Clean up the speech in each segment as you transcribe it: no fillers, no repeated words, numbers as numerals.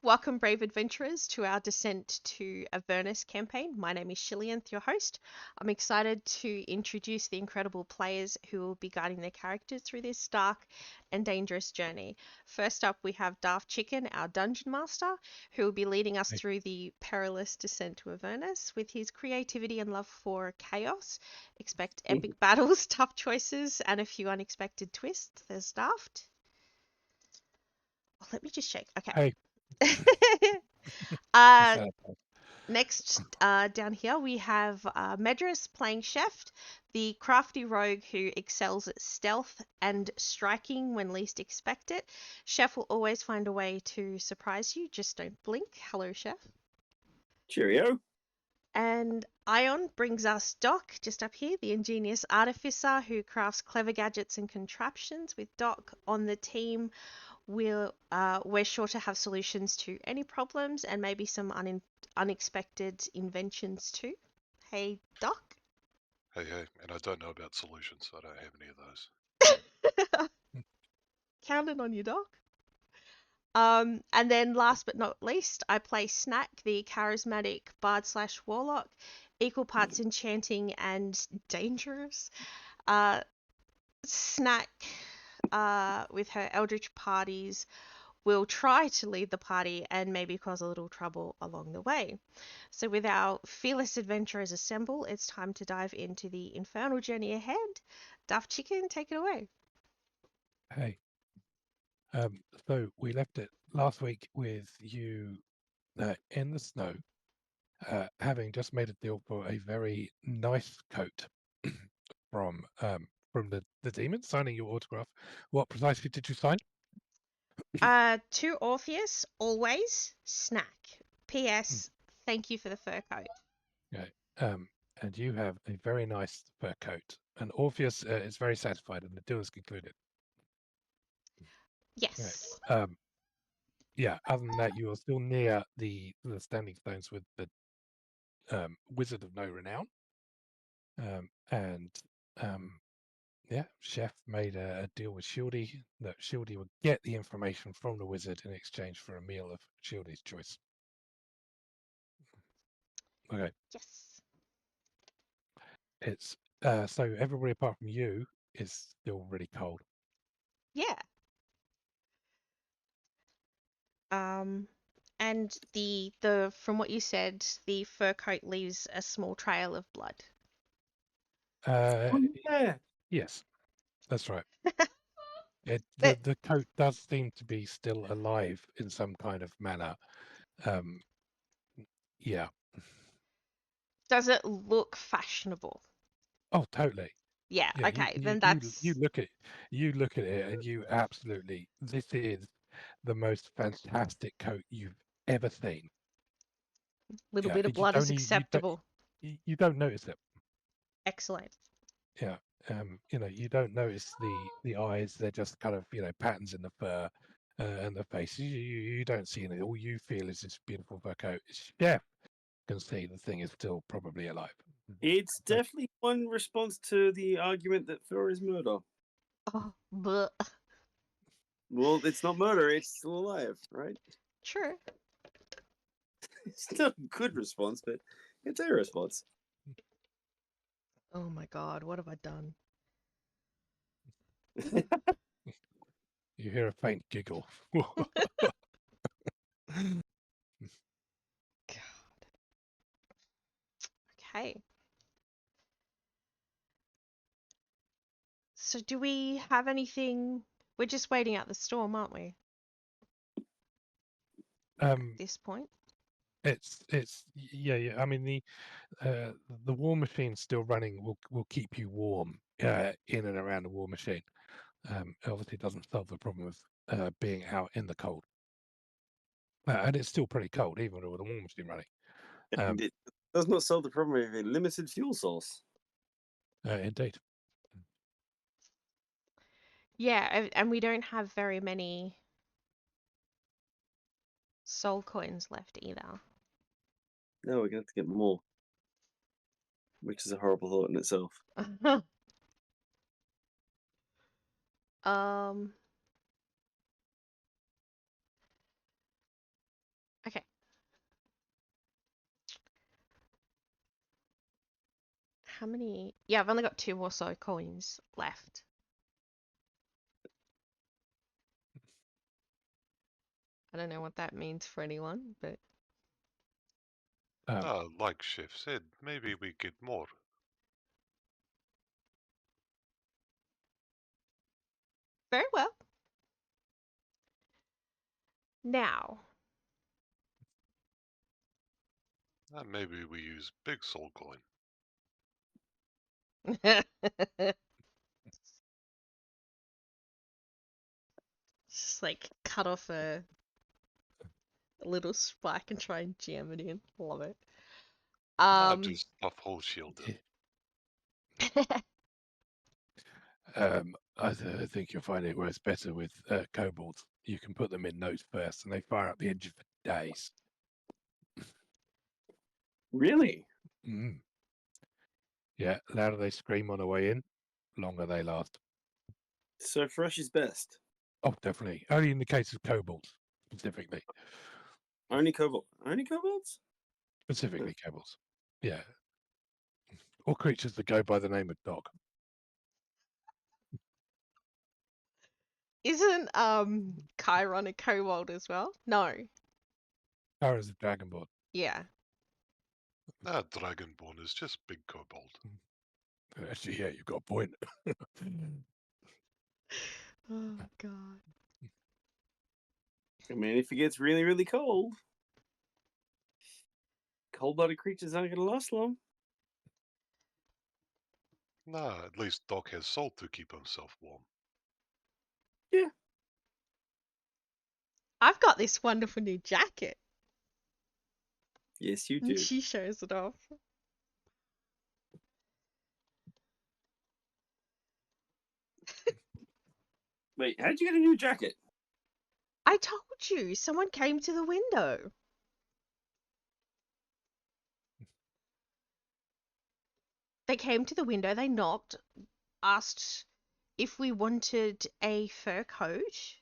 Welcome, brave adventurers, to our Descent to Avernus campaign. My name is Shillianth, your host. I'm excited to introduce the incredible players who will be guiding their characters through this dark and dangerous journey. First up, we have Daft Chicken, our dungeon master, who will be leading us Hey. through the perilous descent to Avernus. With his creativity and love for chaos, expect epic battles, tough choices, and a few unexpected twists. There's Daft. Oh, let me just check. Okay. Hey, what's uh, that? Next, down here, we have Medris playing Chef, the crafty rogue who excels at stealth and striking when least expect it. Chef will always find a way to surprise you, just don't blink. Hello, Chef. Cheerio. And Ion brings us Doc, just up here, the ingenious artificer who crafts clever gadgets and contraptions. With Doc on the team, we're sure to have solutions to any problems and maybe some unexpected inventions too. Hey, Doc. Hey, and I don't know about solutions. I don't have any of those. Counting on you, Doc. And then last but not least, I play Snack, the charismatic bard slash warlock, equal parts enchanting and dangerous. Uh, Snack, with her eldritch parties, will try to lead the party and maybe cause a little trouble along the way. So, with our fearless adventurers assemble, it's time to dive into the infernal journey ahead. Daft Chicken, take it away. Hey. So we left it last week with you in the snow, having just made a deal for a very nice coat from the demon, signing your autograph. What precisely did you sign? To Orpheus, always Snack. Mm, P.S. Thank you for the fur coat. Okay. And you have a very nice fur coat, and Orpheus is very satisfied, and the deal is concluded. Okay. Yes. Yeah. Other than that, you are still near the standing stones with the Wizard of No Renown. And yeah, Chef made a deal with Shieldy that Shieldy would get the information from the wizard in exchange for a meal of Shieldy's choice. Okay, Yes. it's so everybody apart from you is still really cold. Yeah. Um, and the from what you said, the fur coat leaves a small trail of blood. Uh, Yeah. yes, that's right. But The coat does seem to be still alive in some kind of manner. Um, yeah. does it look fashionable? Oh, totally. Yeah, Yeah, okay, then that's you look at it and you absolutely, this is the most fantastic coat you've ever seen. a little Yeah, bit of you blood is don't acceptable. you don't notice it. Excellent. Yeah, you don't notice the eyes. They're just kind of patterns in the fur and the face. You don't see anything. All you feel is this beautiful fur coat. Chef can see the thing is still probably alive. It's Like, definitely one response to the argument that fur is murder. Oh, but Well, it's not murder, it's still alive, right? true. It's not a good response, but it's a response. Oh my god, what have I done? you hear a faint giggle. God. Okay. So do we have anything? We're just waiting out the storm, aren't we? At um, this point. it's yeah. I mean the war machine still running will keep you warm in and around the war machine. It obviously doesn't solve the problem of being out in the cold, and it's still pretty cold even with a war machine running. And it does not solve the problem of a limited fuel source. Indeed. Yeah, and we don't have very many soul coins left either. No, we're going to have to get more, which is a horrible thought in itself. um how many? Yeah, I've only got 2 or so coins left. I don't know what that means for anyone, but Like Chef said, maybe we get more. very well. Now, Maybe we use big soul coin. just like cut off a little spike and try and jam it in. Love it. Just off whole shield it. I think you'll find it works better with kobolds. You can put them in notes first, and they fire up the engine for days. Really? Mm. Yeah, louder they scream on the way in, longer they last. So fresh is best. Oh, definitely. Only in the case of kobolds, specifically. Only kobolds? Specifically kobolds. Yeah. Or creatures that go by the name of dog. Isn't Chiron a kobold as well? No. Kara's a dragonborn. Yeah. Dragonborn is just big kobold. Actually, yeah, you've got a point. Oh god. I mean, if it gets really, really cold, cold-blooded creatures aren't going to last long. At least Doc has salt to keep himself warm. I've got this wonderful new jacket. Yes, you And do. she shows it off. Wait, how'd you get a new jacket? I told you, someone came to the window. They came to the window, they knocked, asked if we wanted a fur coat.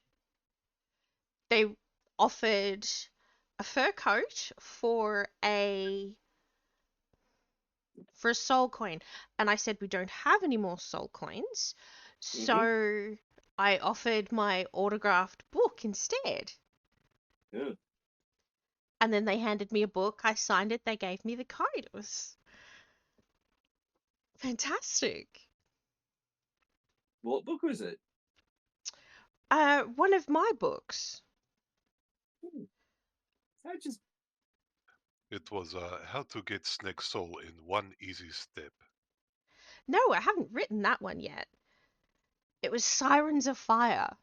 They offered a fur coat for a soul coin, and I said we don't have any more soul coins, so I offered my autographed book instead. Yeah. And then they handed me a book, I signed it, they gave me the code. It was fantastic. What book was it? One of my books. I just It was how to get Snake Soul in one easy step. No, I haven't written that one yet. It was Sirens of Fire.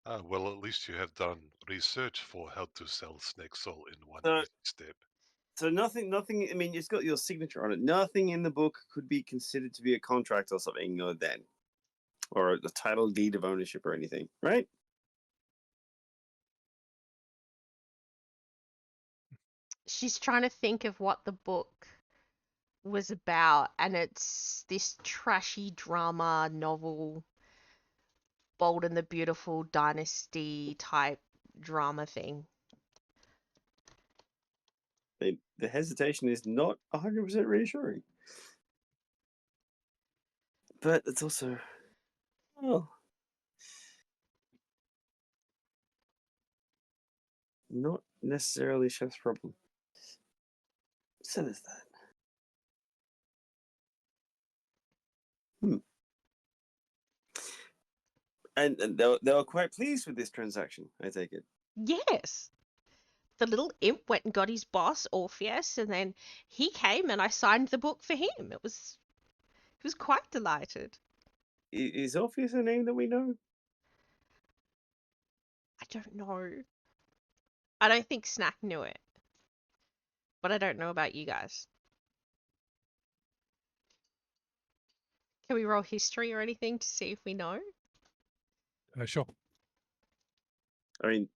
Well, at least you have done research for how to sell Snake Soul in one So- easy step. So nothing. I mean, it's got your signature on it. Nothing in the book could be considered to be a contract or something, or then, or a title deed of ownership or anything, right? She's trying to think of what the book was about, and it's this trashy drama novel, Bold and the Beautiful Dynasty type drama thing. The hesitation is not 100% reassuring, but it's also, well, not necessarily Chef's problem. So there's that. And they were quite pleased with this transaction, I take it. Yes. The little imp went and got his boss, Orpheus, and then he came and I signed the book for him. He was quite delighted. Is Orpheus a name that we know? I don't know. I don't think Snack knew it. But I don't know about you guys. Can we roll history or anything to see if we know? Sure. I mean,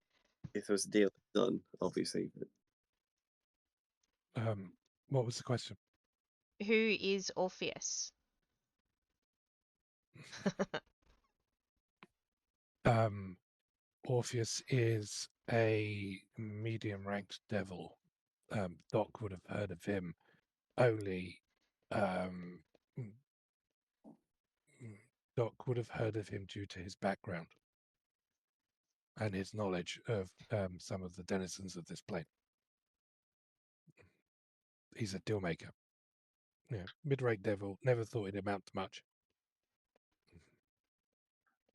if there's a deal done, obviously. But... What was the question? Who is Orpheus? Orpheus is a medium-ranked devil. Doc would have heard of him only mm, Doc would have heard of him due to his background and his knowledge of some of the denizens of this plane. He's a deal maker. Yeah, mid-rate devil. Never thought he'd amount to much.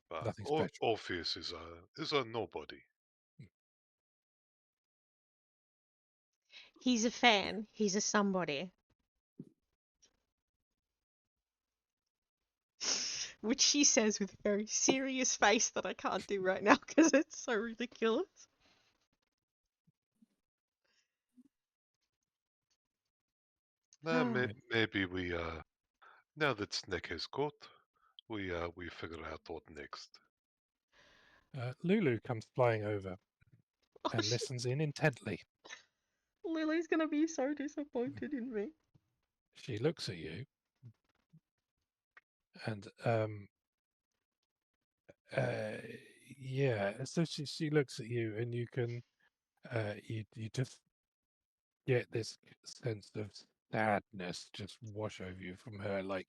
But Nothing special. Orpheus is a nobody. He's a fan. He's a somebody. Which she says with a very serious face that I can't do right now because it's so ridiculous. Maybe we now that Snake has got, we figure out what next. Lulu comes flying over Oh, and listens in intently. Lily's gonna be so disappointed in me. She looks at you and yeah, so she looks at you and you can you just get this sense of sadness just wash over you from her, like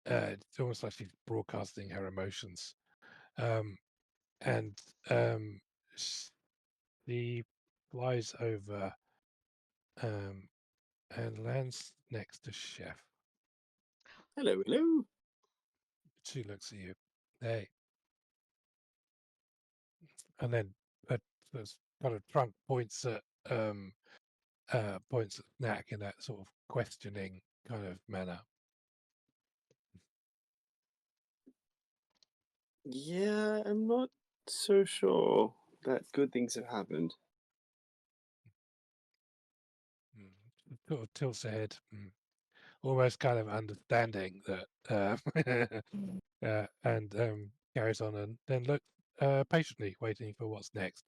it's almost like she's broadcasting her emotions. And she flies over and lands next to Chef. Hello, hello. She looks at you. Hey. And then this kind of trunk points at Knack in that sort of questioning kind of manner. Yeah, I'm not so sure that good things have happened. Sort of tilts her head, almost kind of understanding that, and carries on, and then looks patiently waiting for what's next.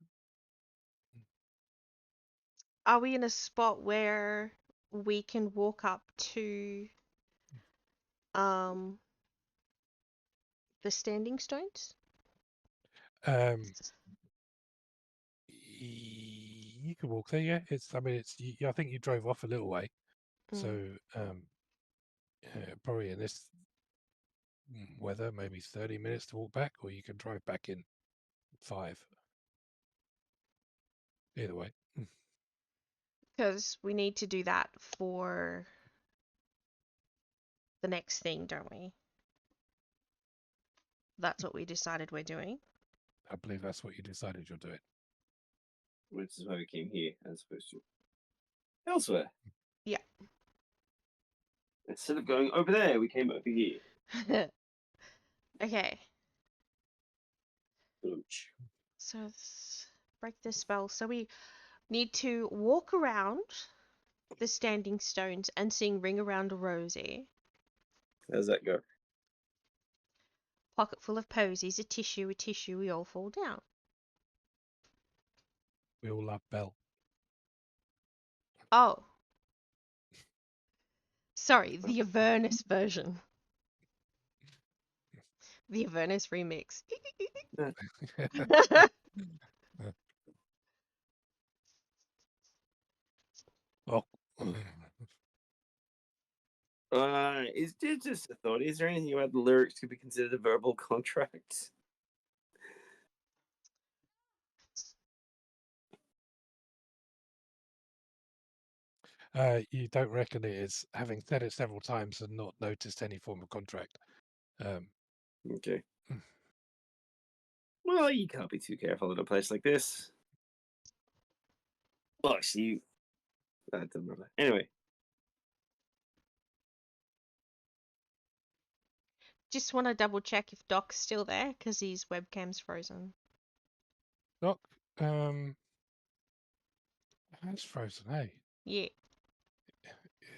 Are we in a spot where we can walk up to the standing stones? You can walk there, yeah. I mean, I think you drove off a little way, so probably in this weather, maybe 30 minutes to walk back, or you can drive back in 5. Either way. Because we need to do that for the next thing, don't we? That's what we decided we're doing. I believe that's what you decided you're doing. Which is why we came here, as opposed to elsewhere. Yeah. Instead of going over there, we came over here. Okay. Lunch. So let's break the spell. So we need to walk around the standing stones and sing Ring Around a Rosie. How's that go? Pocket full of posies, a tissue, we all fall down. We all love Belle. Oh. Sorry, the Avernus version. The Avernus remix. Oh. Is it just a thought? Is there anything about the lyrics to be considered a verbal contract? You don't reckon it is, having said it several times and not noticed any form of contract. Okay. Well, you can't be too careful at a place like this. Well, actually, that doesn't matter. Anyway. Just want to double check if Doc's still there because his webcam's frozen. Doc, that's frozen, hey? Yeah.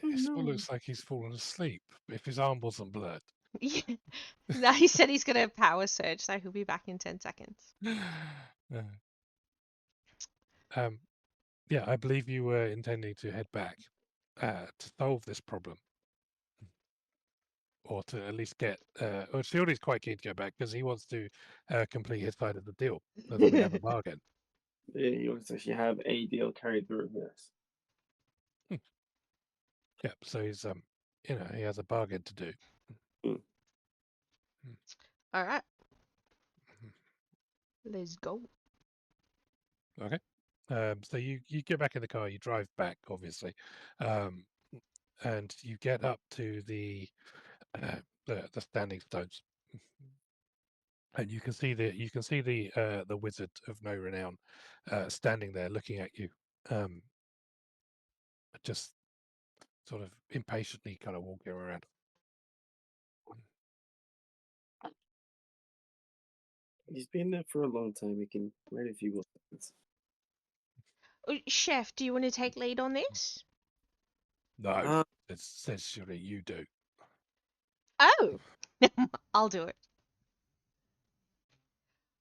It sort of looks like he's fallen asleep, if his arm wasn't blurred. Yeah. No, he said he's gonna power surge, so he'll be back in 10 seconds. Yeah, I believe you were intending to head back to solve this problem. Or to at least get, or Shieldy's quite keen to go back because he wants to complete his side of the deal, as we have a bargain. Yeah, you want to actually have a deal carried through, yes. Yeah, so he's he has a bargain to do. All right. Let's go. Okay. So you get back in the car, you drive back, obviously, and you get up to the standing stones, and you can see the wizard of no renown standing there looking at you, just sort of impatiently kind of walking around. He's been there for a long time. He can write a few more sentences. Chef, do you want to take lead on this? No, it says surely you do. Oh, I'll do it.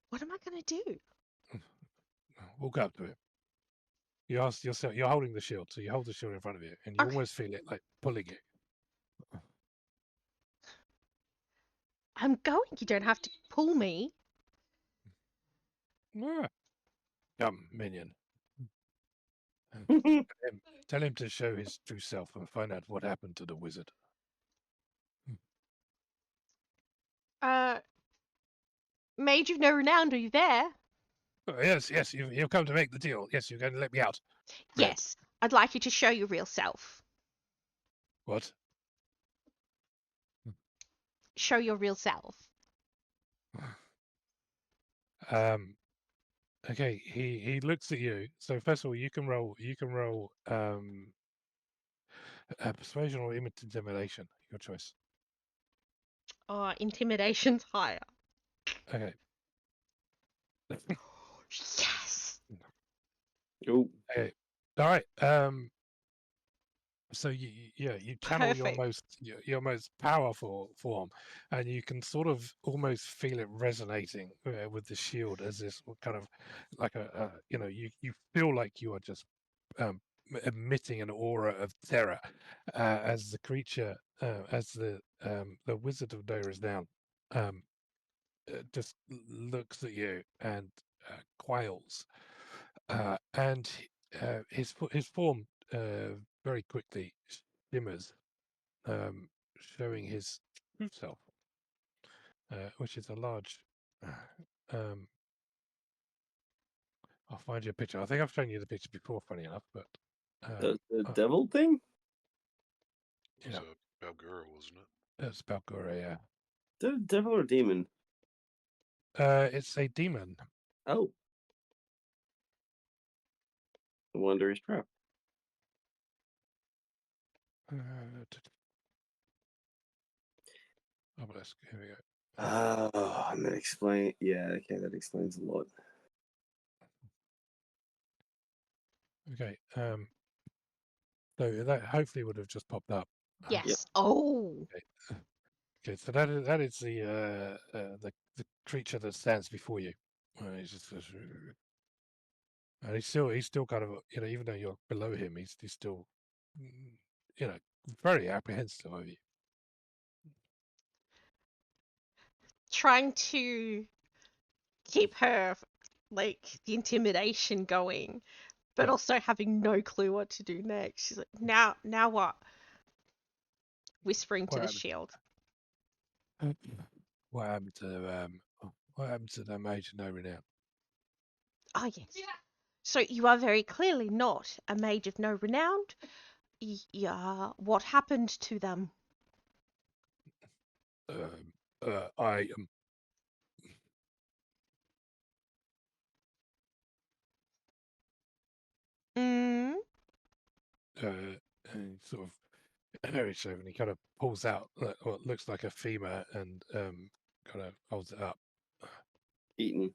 What am I going to do? Walk up to it. You ask yourself. You're holding the shield, so you hold the shield in front of you, and you Okay. almost feel it like pulling it. I'm going. You don't have to pull me. Ah, come, minion. Tell him to show his true self and find out what happened to the wizard. Mage of no renown, are you there? Oh, yes, you've come to make the deal. Yes, you're going to let me out. Red. Yes. I'd like you to show your real self. What? Show your real self. Okay, he looks at you. So first of all, you can roll persuasion or intimidation, your choice. Oh, intimidation's higher. Okay. Yes. Oh, Okay. All right. So you channel Perfect. your most powerful form, and you can sort of almost feel it resonating with the shield as this kind of like you feel like you are just emitting an aura of terror as the creature as the wizard of Dora's down just looks at you and quails, and his form very quickly shimmers, showing his true self, which is a large. Um, I'll find you a picture. I think I've shown you the picture before, funny enough, but the devil thing? It was a Balgura, wasn't it? it's Balgura, yeah. The devil or demon? It's a demon. Oh. The wonder is trapped. Obelisk. Here we go. Oh, and that explains. Yeah, okay, that explains a lot. Okay. So that hopefully would have just popped up. Yes. Yep. Oh. Okay, so that is the creature that stands before you. He's just, and he's still kind of even though you're below him, he's still very apprehensive of you. Trying to keep her like the intimidation going, but Yeah. also having no clue what to do next. She's like, now what? Whispering to What the happened? shield. What happened to the mage of no renown? Oh yes. So you are very clearly not a mage of no renown. Yeah. What happened to them? I am. Mm. And sort of very and he kind of pulls out what looks like a femur and kind of holds it up. Eaten.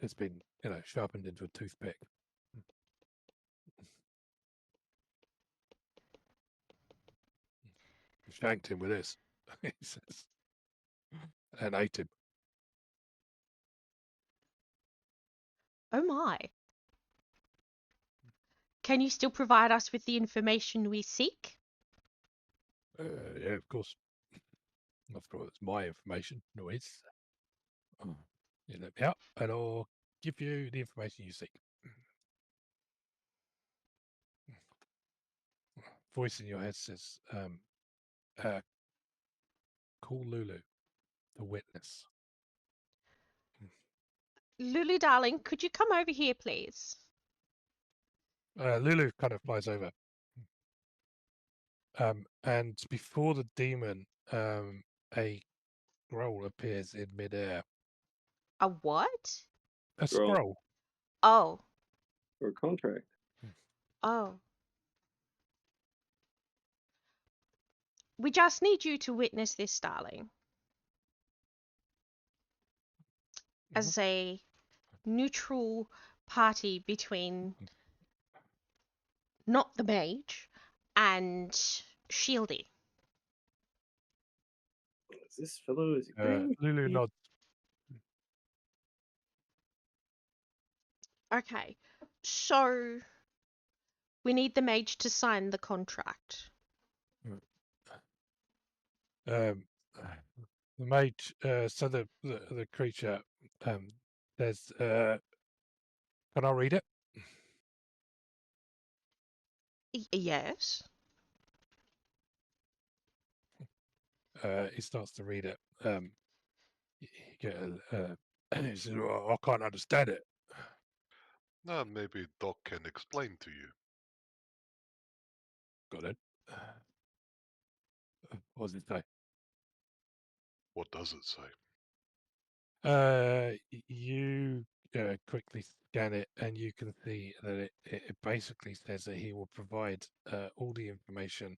It's been sharpened into a toothpick. Shanked him with this, he says, and ate him. Oh my. Can you still provide us with the information we seek? Yeah, of course. After all, it's my information, no his. You let me out, and I'll give you the information you seek. voice in your head says, "Call Lulu, the witness." Lulu, darling, could you come over here, please? Lulu kind of flies over. And before the demon, a scroll appears in midair. A what? A Scroll. scroll. Oh, Or contract. oh. We just need you to witness this, darling. As a neutral party between not the mage and Shieldy. Is this fellow? Is he green? Lulu nods. Okay, so we need the mage to sign the contract. The mage, so the creature says, "Can I read it?" Yes. He starts to read it. He he says, "Well, I can't understand it." Maybe Doc can explain to you. Got it. What does it say? What does it say? You quickly scan it, and you can see that it basically says that he will provide all the information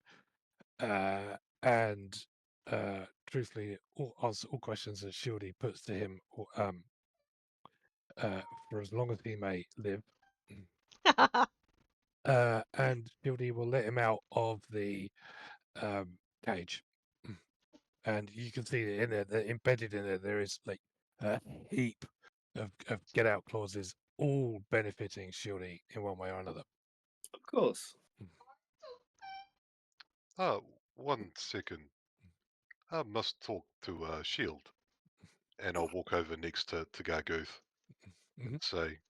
and truthfully answer all questions that Shieldy puts to him for as long as he may live. And Shieldy will let him out of the cage. And you can see that in there, that embedded in there, there is like a heap of get out clauses, all benefiting Shieldy in one way or another. Of course. One second. I must talk to Shield. And I'll walk over next to Gargooth and say,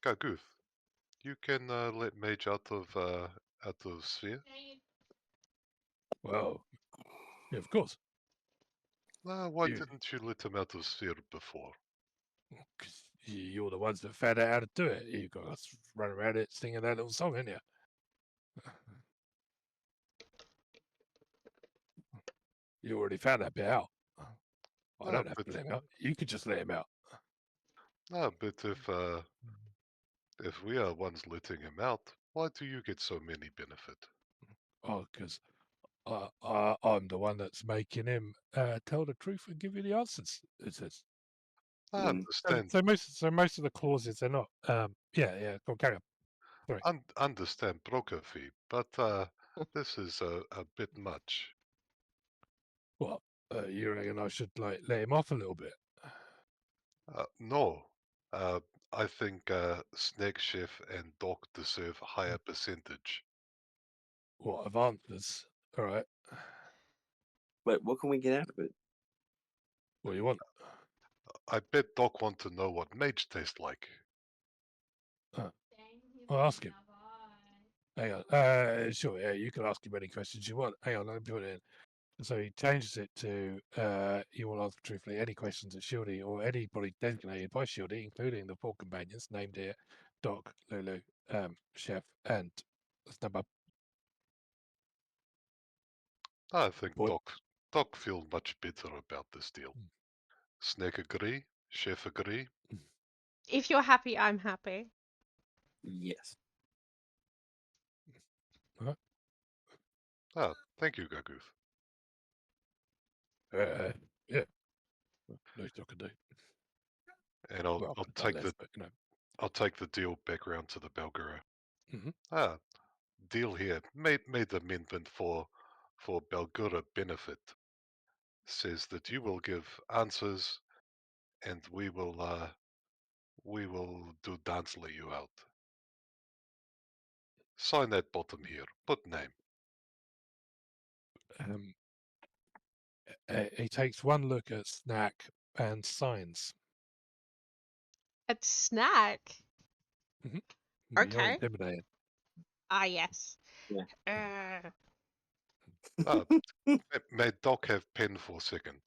Gargooth, you can let Mage out of sphere? Well, yeah, of course. Why You- didn't you let him out of sphere before? 'Cause you're the ones that found out how to do it. You got to run around it singing that little song, ain't you? You already found that bit out. I don't have to let him out. You could just let him out. But if we are ones letting him out, why do you get so many benefit? Oh, because I'm the one that's making him tell the truth and give you the answers. It says. I understand. So most of the clauses they're not. Yeah. Go on, carry on. Sorry. Understand broker fee, but this is a bit much. What? You reckon I should like let him off a little bit? No. I think Snake Chef and Doc deserve higher percentage. What of answers? All right. Wait, what can we get out of it? What do you want? I bet Doc want to know what mage tastes like. I'll ask him. Hang on. Sure. Yeah, you can ask him any questions you want. Hang on. Let me put it in. So he changes it to you will answer truthfully any questions that Shieldy or anybody designated by Shieldy, including the four companions named here, Doc, Lulu, Chef, and Snubba. I think Boy. Doc feels much better about this deal. Snake agree? Chef agree? If you're happy, I'm happy. Yes. Thank you, Gargooth. Yeah. No I can do. And I'll take less, but, I'll take the deal back round to the Belgara. Mhm. Deal here made the amendment for Belgura benefit. Says that you will give answers, and we will do dance lay you out. Sign that bottom here. Put name. He takes one look at Snack and signs. A snack. You're Okay. intimidated. Ah, yes. Yeah. May Doc have pen for a second?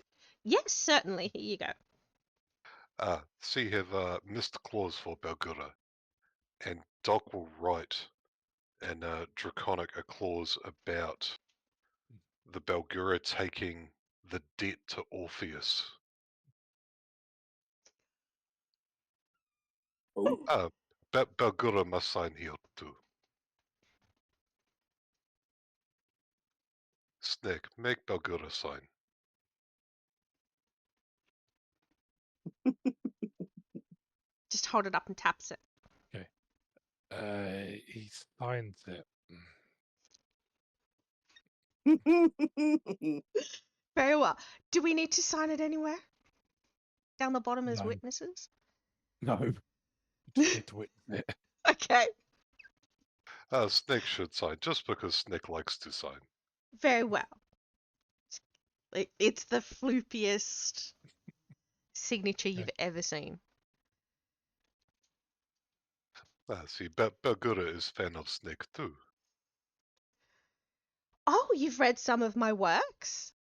Yes, certainly. Here you go. See have missed clause for Balgura, and Doc will write in Draconic a clause about the Balgura taking the debt to Orpheus. Oh. Balgura must sign here too. Snack, make Balgura sign. Just hold it up and taps it. He signs it. Very well. Do we need to sign it anywhere? Down the bottom as No. witnesses? No. You just need to witness it. Okay. Snack should sign, just because Snack likes to sign. Very well. It's the floopiest signature you've ever seen. See, Balgura is fan of Snack too. Oh, you've read some of my works?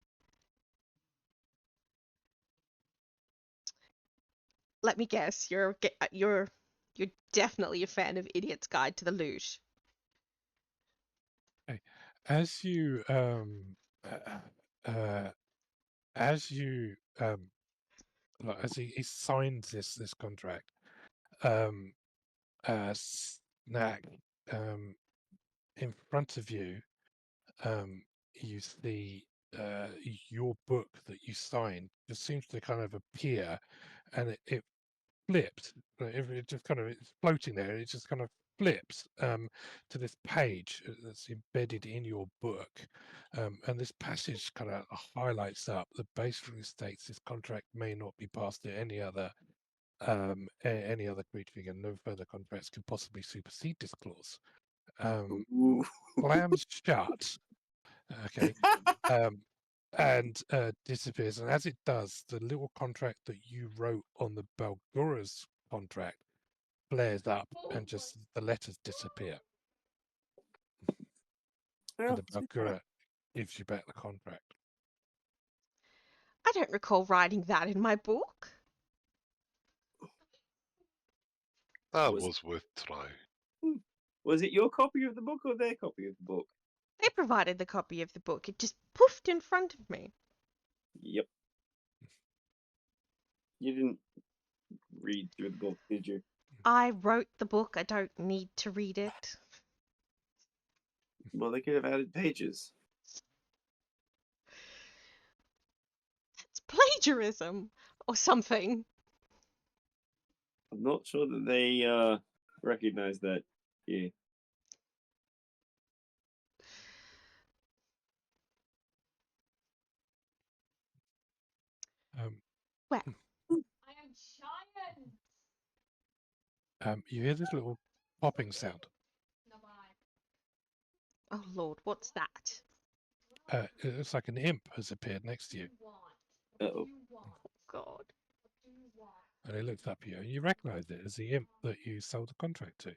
Let me guess. You're definitely a fan of Idiot's Guide to the Loot. Okay. As you as he signs this contract, Snack, in front of you, you see your book that you signed just seems to kind of appear, and it flips. It just kind of, it's floating there. It just kind of flips to this page that's embedded in your book, and this passage kind of highlights up that basically states this contract may not be passed to any other creature, and no further contracts could possibly supersede this clause. Slams shut. Okay. And disappears. And as it does, the little contract that you wrote on the Balgura's contract flares up, and just the letters disappear. And the Balgura gives you back the contract. I don't recall writing that in my book. That was worth try. Was it your copy of the book or their copy of the book? They provided the copy of the book. It just poofed in front of me. Yep. You didn't read through the book, did you? I wrote the book. I don't need to read it. Well, they could have added pages. That's plagiarism or something. I'm not sure that they recognize that. Yeah. Well, I am giant. You hear this little popping sound. oh Lord, what's that? It looks like an imp has appeared next to you, Uh-oh. God. and it looks up at you, and you recognize it as the imp that you sold the contract to.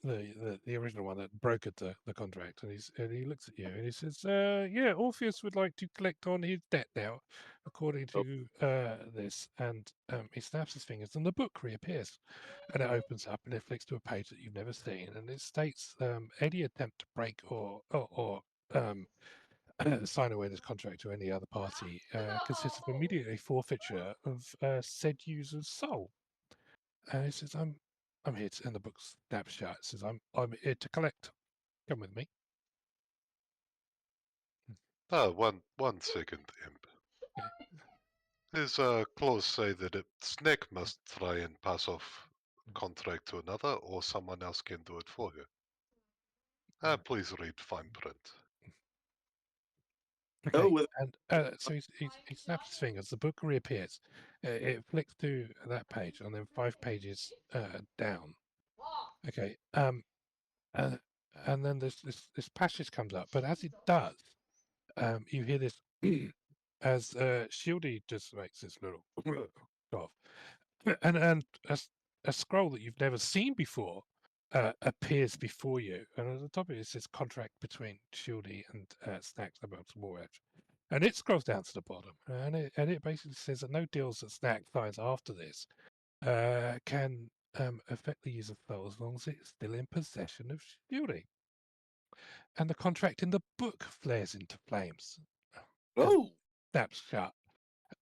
The original one that brokered the contract, and he looks at you and he says, yeah, Orpheus would like to collect on his debt now, according to this. And he snaps his fingers, and the book reappears, and it opens up, and it flicks to a page that you've never seen, and it states, any attempt to break or sign away this contract to any other party consists of immediately forfeiture of said user's soul. And he says, I'm here to, and the book snaps shut. It says, I'm here to collect. Come with me. One second, Imp. Okay. There's a clause say that Snack must try and pass off contract to another, or someone else can do it for her. Please read fine print. Okay. Oh, well, And so he snaps his fingers. The book reappears. It flicks to that page, and then 5 pages down. Okay. And then this passage comes up, but as it does, you hear this as Shieldy just makes this little cough, and a scroll that you've never seen before appears before you, and at the top of it says contract between Shieldy and Snacks about War Edge. And it scrolls down to the bottom, and it basically says that no deals that Snack signs after this can affect the user file as long as it's still in possession of Shieldy. And the contract in the book flares into flames. Oh, Snaps shut.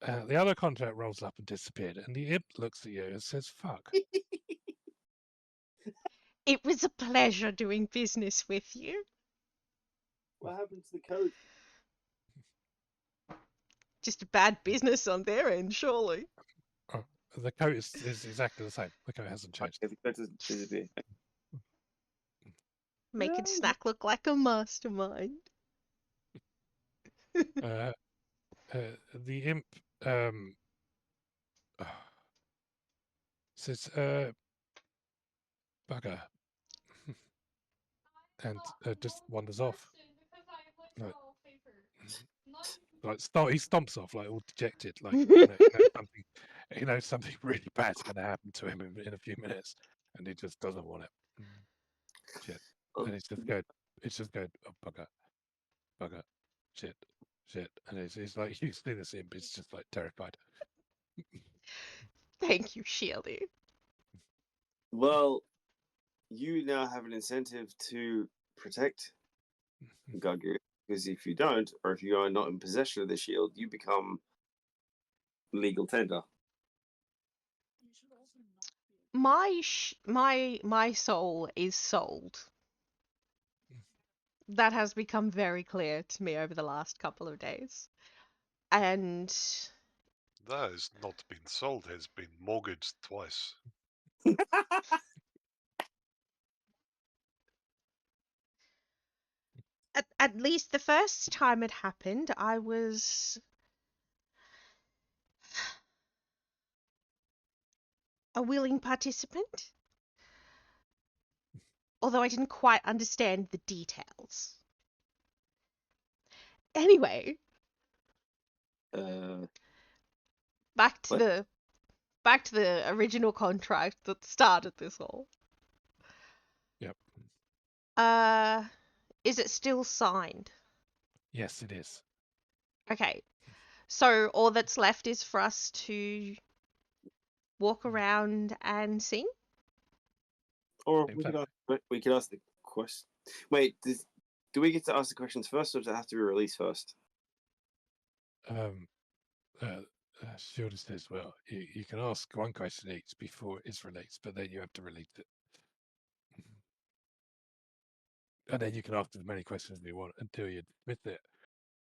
The other contract rolls up and disappeared, and the imp looks at you and says, "Fuck." It was a pleasure doing business with you. what happened to the code? Just a bad business on their end, surely. The coat is exactly the same. The coat hasn't changed. Okay, the code doesn't disappear. Making No. Snack look like a mastermind. The imp says, "Bugger," and just wanders off. Like he stomps off, like all dejected, like he knows something really bad's going to happen to him in a few minutes, and he just doesn't want it. Shit, and it's just going, "Oh, bugger, shit," and it's like you see this imp, it's just like terrified. Thank you, Shieldy. Well, you now have an incentive to protect Gagu, because if you don't, or if you are not in possession of the shield, you become legal tender. My soul is sold. That has become very clear to me over the last couple of days. And That has not been sold, has been mortgaged twice. at least the first time it happened, I was a willing participant. Although I didn't quite understand the details. Anyway, back to What? the original contract that started this all. Yep. Is it still signed? Yes, it is. Okay. So all that's left is for us to walk around and sing? Or Seems we could that ask the question. Wait, do we get to ask the questions first, or does it have to be released first? Shielder says, "Well, you can ask one question each before it's released, but then you have to release it, and then you can ask as many questions as you want until you dismiss it,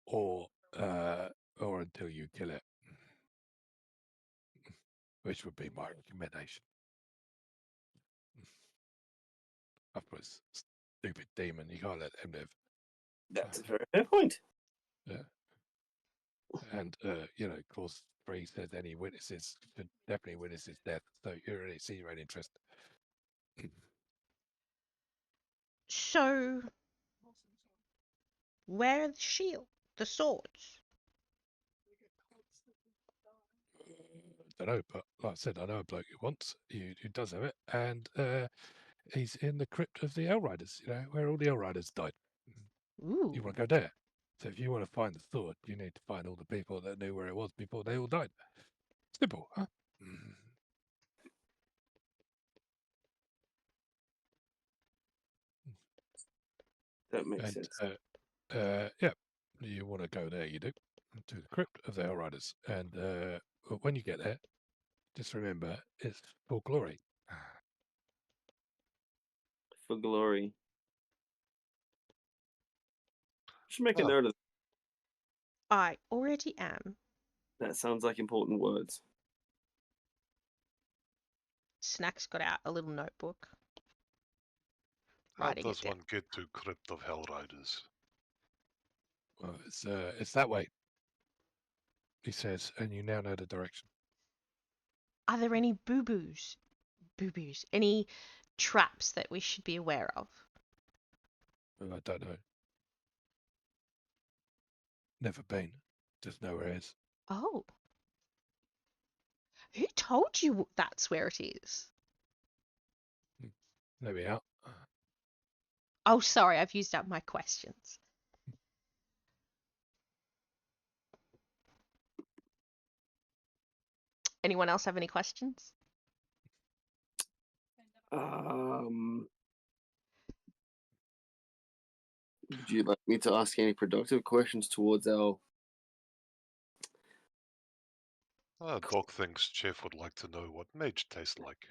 or until you kill it, which would be my recommendation." Of course, stupid demon, you can't let them live. That's a very fair point. Yeah. And clause 3 says any witnesses should definitely witness his death, so you already see your own interest. So, where are the shield, the swords? I don't know, but like I said, I know a bloke who does have it, and he's in the crypt of the Riders, where all the Riders died. Ooh. You want to go there. So if you want to find the sword, you need to find all the people that knew where it was before they all died. Simple, huh? That makes sense. Yeah, you want to go there, you do, to the crypt of the Riders, and when you get there, just remember it's for glory. For glory. Should make a Oh. note of I already am. that. Sounds like important words. Snack's got out a little notebook. How Writing does it down. one get to Crypt of Hellriders? Well, it's that way, he says, and you now know the direction. Are there any boo-boos? Boo-boos? Any traps that we should be aware of? Well, I don't know. Never been. Just know where it is. Oh. Who told you that's where it is? Let me out. Oh, sorry, I've used up my questions. Anyone else have any questions? Would you like me to ask any productive questions towards our? Doc thinks Chef would like to know what mage tastes like.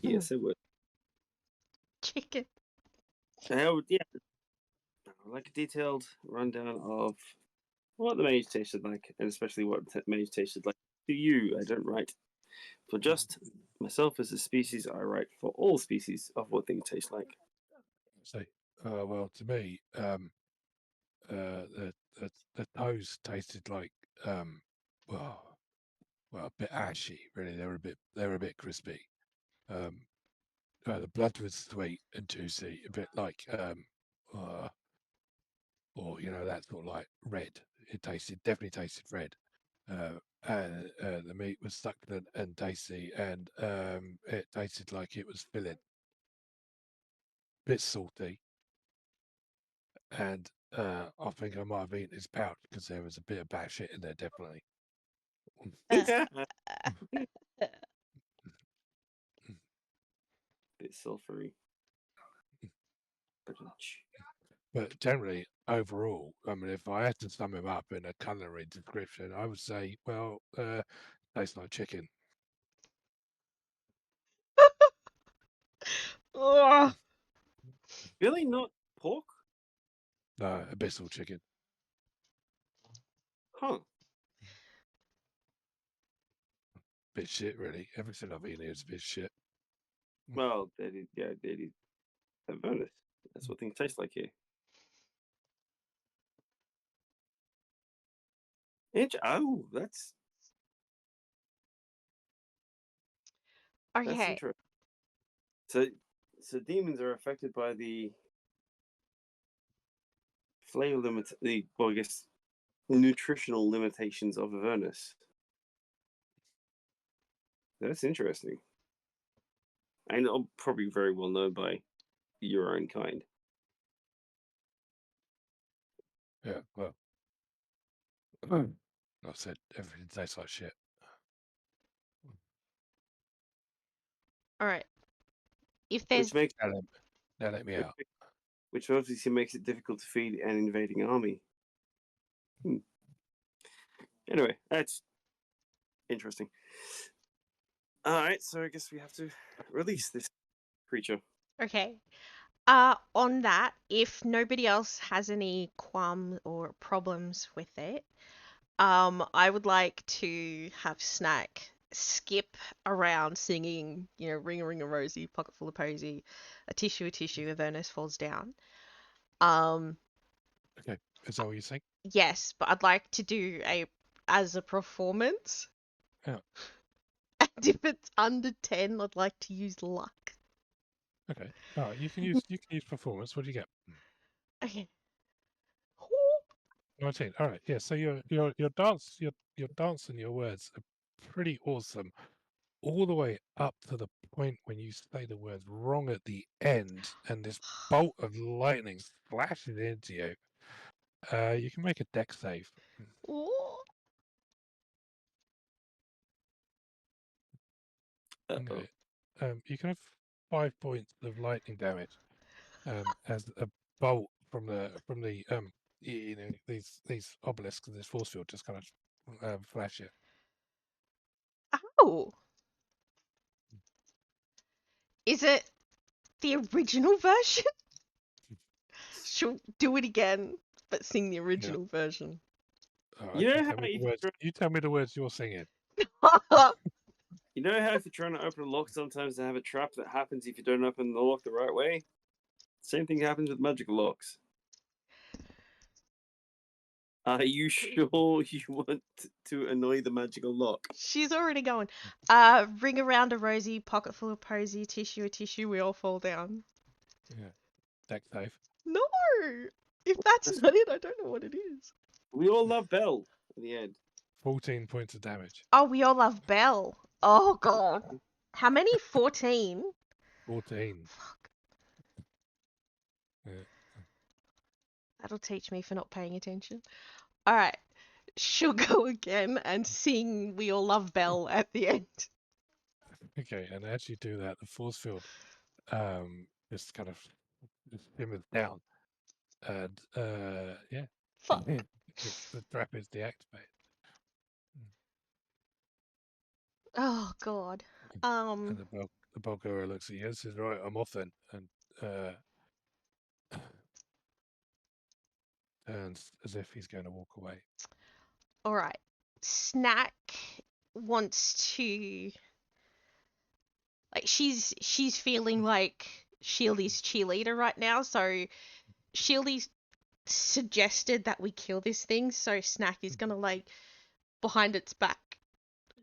Yes, it would. Chicken. Yeah, I'd like a detailed rundown of what the mage tasted like, and especially what mage tasted like to you. I don't write for just myself as a species. I write for all species of what things taste like. So, well, to me, the toes tasted like well, a bit ashy. Really, they were a bit crispy. The blood was sweet and juicy, a bit like or that sort of like red. It definitely tasted red. And the meat was succulent and tasty, and it tasted like it was filling. Bit salty, and I think I might have eaten his pouch because there was a bit of bad shit in there, definitely. Bit sulfury. But generally, overall, I mean, if I had to sum him up in a culinary description, I would say, well, tastes like chicken. Ugh. Really, not pork? No, abyssal chicken. Huh. Bit shit, really. Everything I've eaten here is a bit shit. Well, that is Avernus. That's what things taste like here. Oh, that's Okay. interesting. So demons are affected by the flavor I guess nutritional limitations of Avernus. That's interesting. And probably very well known by your own kind. Yeah, well, I said everything tastes like shit. All right. If there's Which makes Now let me out. which obviously makes it difficult to feed an invading army. Anyway, that's interesting. All right, so I guess we have to release this creature. okay. On that, if nobody else has any qualms or problems with it, I would like to have Snack skip around singing, ring a ring a rosy, pocket full of posy, a tissue, Avernus falls down. Okay, is that what you think? Yes, but I'd like to do as a performance. Yeah. And if it's under 10, I'd like to use luck. Okay. All right. You can use performance. What do you get? Okay. 19. All right. Yeah. So your dance and your words are pretty awesome, all the way up to the point when you say the words wrong at the end, and this bolt of lightning flashes into you. You can make a deck save. Okay. You can have 5 points of lightning damage as a bolt from the these obelisks and this force field just kind of flash you. Oh. Is it the original version? She'll do it again, but sing the original version. You tell me the words you're singing. You know how if you're trying to open a lock, sometimes they have a trap that happens if you don't open the lock the right way? Same thing happens with magical locks. Are you sure you want to annoy the magical lock? She's already going. Ring around a rosy, pocket full of posy, tissue, we all fall down. Yeah. Deck save. No! If that's not it, I don't know what it is. We all love Belle in the end. 14 points of damage. Oh, we all love Belle. Oh, God. How many? 14? 14. Fuck. Yeah. That'll teach me for not paying attention. All right. She'll go again and sing We All Love Belle at the end. Okay, and as you do that, the force field just kind of simmers down. And yeah. Fuck. The trap is deactivated. Oh, God. And the Bulgara looks at you and says, right, I'm off then. And turns as if he's going to walk away. All right. Snack wants to, like, she's feeling like Shieldy's cheerleader right now, so Shieldy suggested that we kill this thing, so Snack is gonna, like, behind its back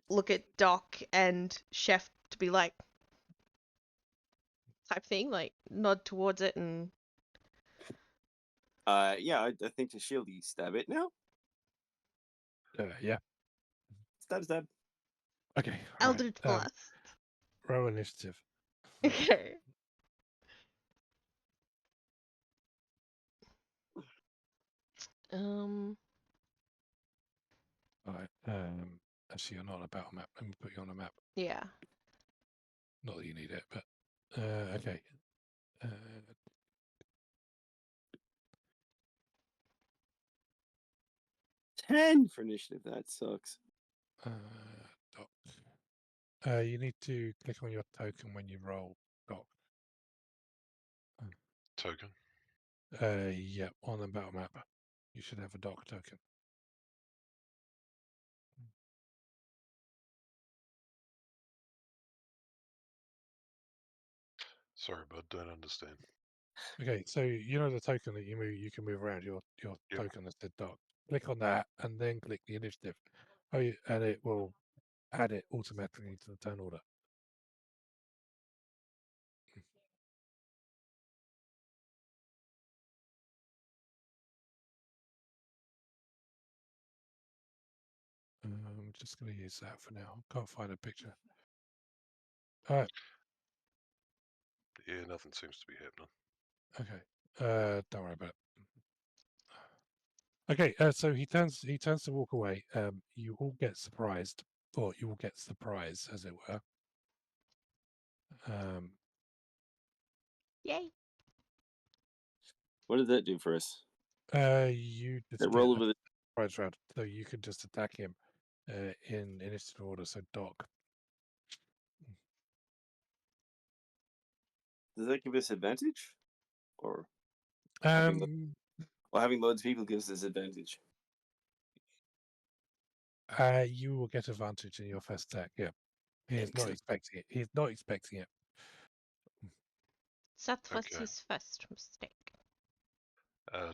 look at Doc and Chef to be like, type thing, like nod towards it and Yeah, I think to shieldy stab it now. Yeah. Stab. Okay. Right. Eldritch Blast. Roll initiative. Okay. Alright. Actually, you're not on a battle map. Let me put you on a map. Yeah. Not that you need it, but okay. 10 for initiative. That sucks. Doc. You need to click on your token when you roll, Doc. Token. Yeah, on the battle map, you should have a Doc token. Sorry, but I don't understand. Okay, so you know the token that you can move around your Yep. token that said Doc. Click on that and then click the initiative. And it will add it automatically to the turn order. I'm just going to use that for now. Can't find a picture. All right. Yeah, nothing seems to be happening. Okay. Don't worry about it. Okay. So he turns to walk away. You all get surprised, or you will get surprised, as it were. Yay. What did that do for us? You just That get roll a over the. surprise round, so you can just attack him in initiative order. So Doc. Does that give us advantage? Or Um. having loads of people gives us advantage. You will get advantage in your first attack. Yeah. He's not Excellent. expecting it. He's not expecting it. That was Okay. his first mistake.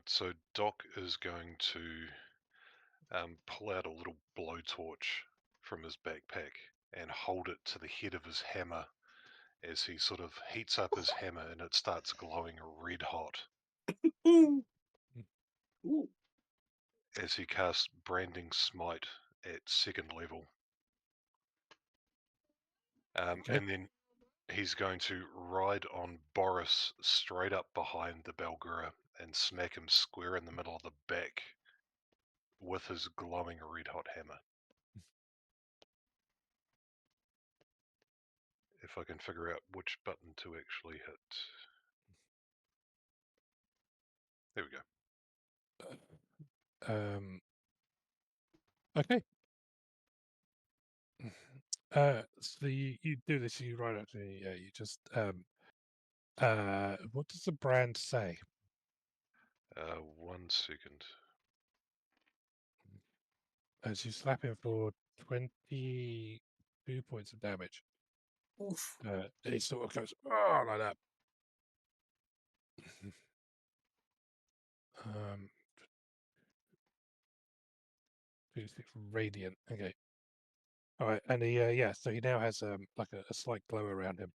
So Doc is going to pull out a little blowtorch from his backpack and hold it to the head of his hammer as he sort of heats up his hammer and it starts glowing red hot Ooh. as he casts Branding Smite at 2nd level. Okay. And then he's going to ride on Boris straight up behind the Balgura and smack him square in the middle of the back with his glowing red hot hammer. If I can figure out which button to actually hit. There we go. Okay. So you do this. You ride up to you just what does the brand say? 1 second. As you slap him for 22 points of damage. Oof. He sort of goes like that. 26 radiant. Okay. All right, and he so he now has like a slight glow around him.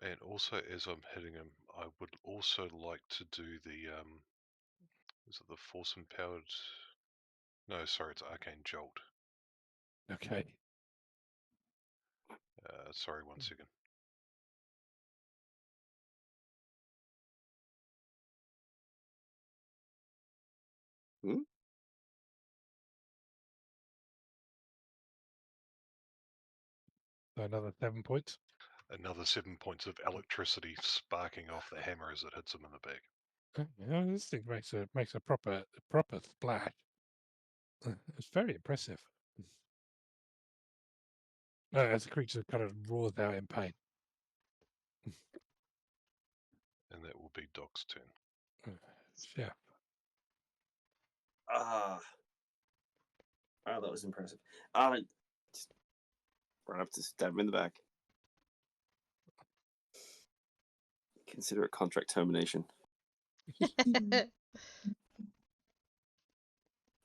And also, as I'm hitting him, I would also like to do the is it the Force Empowered? No, sorry, it's Arcane Jolt. Okay. Sorry, 1 second. Hmm? So another 7 points. Another 7 points of electricity sparking off the hammer as it hits him in the back. Yeah, this thing makes a proper splash. It's very impressive. As the creature kind of roars out in pain. And that will be Doc's turn. Chef. Ah. Wow, that was impressive. Just run up to stab him in the back. Consider it contract termination.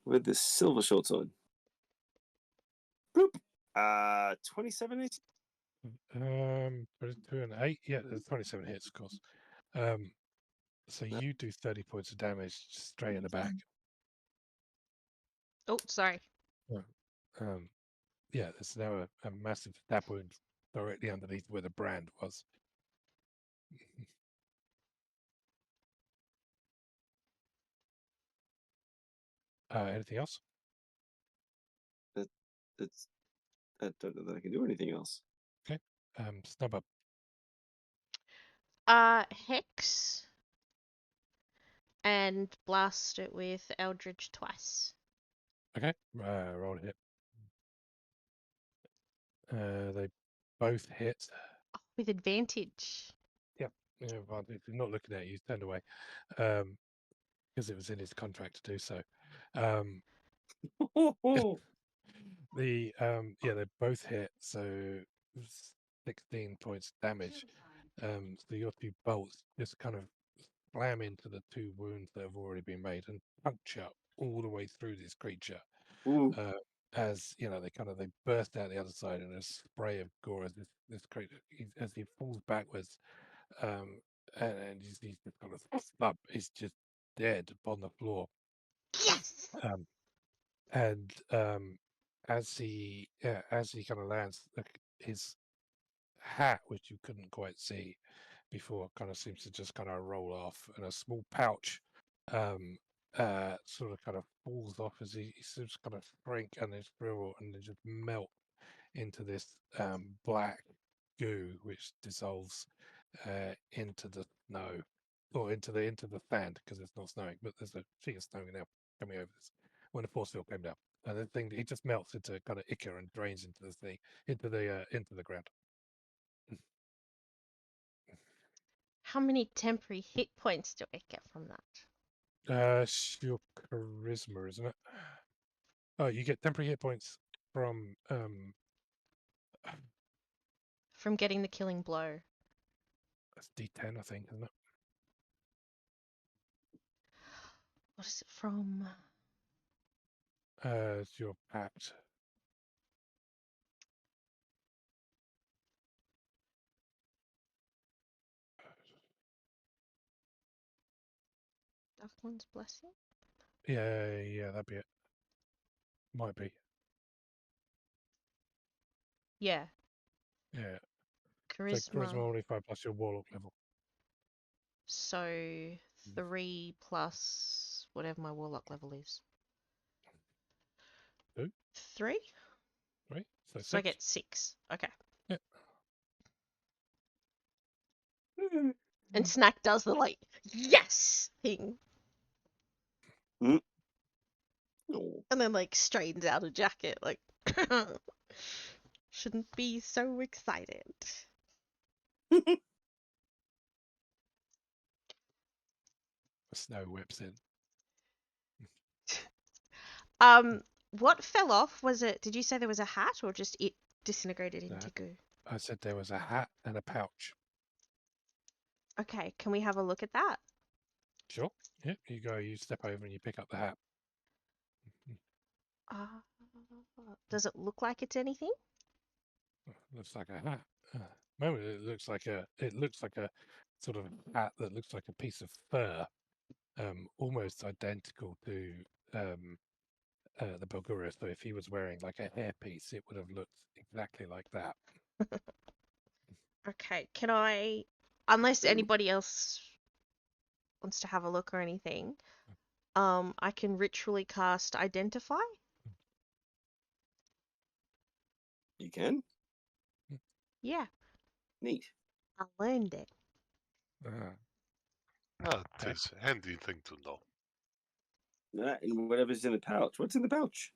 With this silver short sword. Boop. 27 AC. 22 and 8. Yeah, there's 27 hits, of course. So you do 30 points of damage straight in the back. Oh, sorry. Yeah, there's now a massive stab wound directly underneath where the brand was. Anything else? I don't know that I can do anything else. Okay. Snub up. Hex. And blast it with Eldritch twice. Okay. Roll a hit. They both hit. Oh, with advantage. Yeah, advantage. He's not looking at you. He's turned away. Because it was in his contract to do so. They both hit, so 16 points damage. So your two bolts just kind of slam into the two wounds that have already been made and puncture all the way through this creature. Ooh. As you know, they burst out the other side in a spray of gore as this creature, as he falls backwards, and he's just kind of thump, he's just dead upon the floor. Yes. And as he kind of lands, his hat, which you couldn't quite see before, kind of seems to just kind of roll off, and a small pouch sort of kind of falls off as he seems to kind of shrink and then shrivel and then just melt into this black goo which dissolves into the snow or into the sand because it's not snowing, but there's a sheet of snow now coming over this when the force field came down. And the thing, it just melts into kind of ichor and drains into the sea, into the ground. How many temporary hit points do I get from that? It's your charisma, isn't it? Oh, you get temporary hit points from From getting the killing blow. that's D10, I think, isn't it? What is it from? It's your pact. Dark One's Blessing? Yeah, that'd be it. Might be. Yeah. Yeah. Charisma. So charisma only 5 plus your warlock level. So 3 plus whatever my warlock level is. 2? 3? Right? So So I 6. get 6. Okay. Yeah. And Snack does the like, yes thing. Oh. And then like straightens out a jacket, like shouldn't be so excited. The snow whips in. What fell off? Was it, did you say there was a hat or just it disintegrated into goo? I said there was a hat and a pouch. Okay, can we have a look at that? Sure. Yeah, you step over and you pick up the hat. Does it look like it's anything? Looks like a hat. Moment it looks like a sort of hat that looks like a piece of fur, almost identical to the Bulgaria. So if he was wearing like a hairpiece, it would have looked exactly like that. Okay, can I, unless anybody else wants to have a look or anything, I can ritually cast Identify. You can? Yeah, Neat. I learned it. Ah, it is a handy thing to know. That and whatever's in the pouch. What's in the pouch?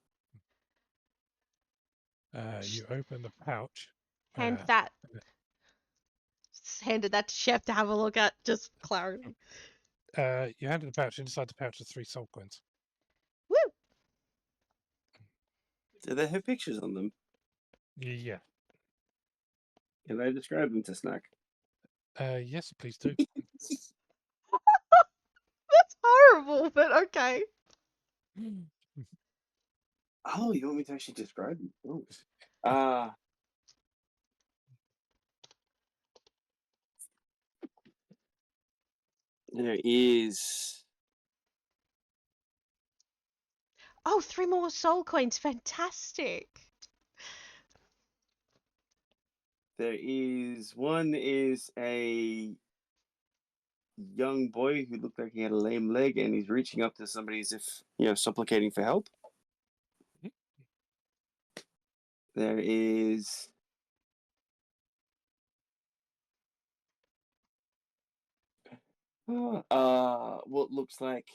You open the pouch. Hand that. Handed that to Chef to have a look at. Just clarity. You handed the pouch. Inside the pouch are 3 soul coins. Woo! Do they have pictures on them? Yeah. Can I describe them to Snack? Yes, please do. That's horrible, but okay. Oh, you want me to actually describe them? Oh. There is. Oh, 3 more soul coins. Fantastic. There is. One is a young boy who looked like he had a lame leg and he's reaching up to somebody as if, supplicating for help. There is. What looks like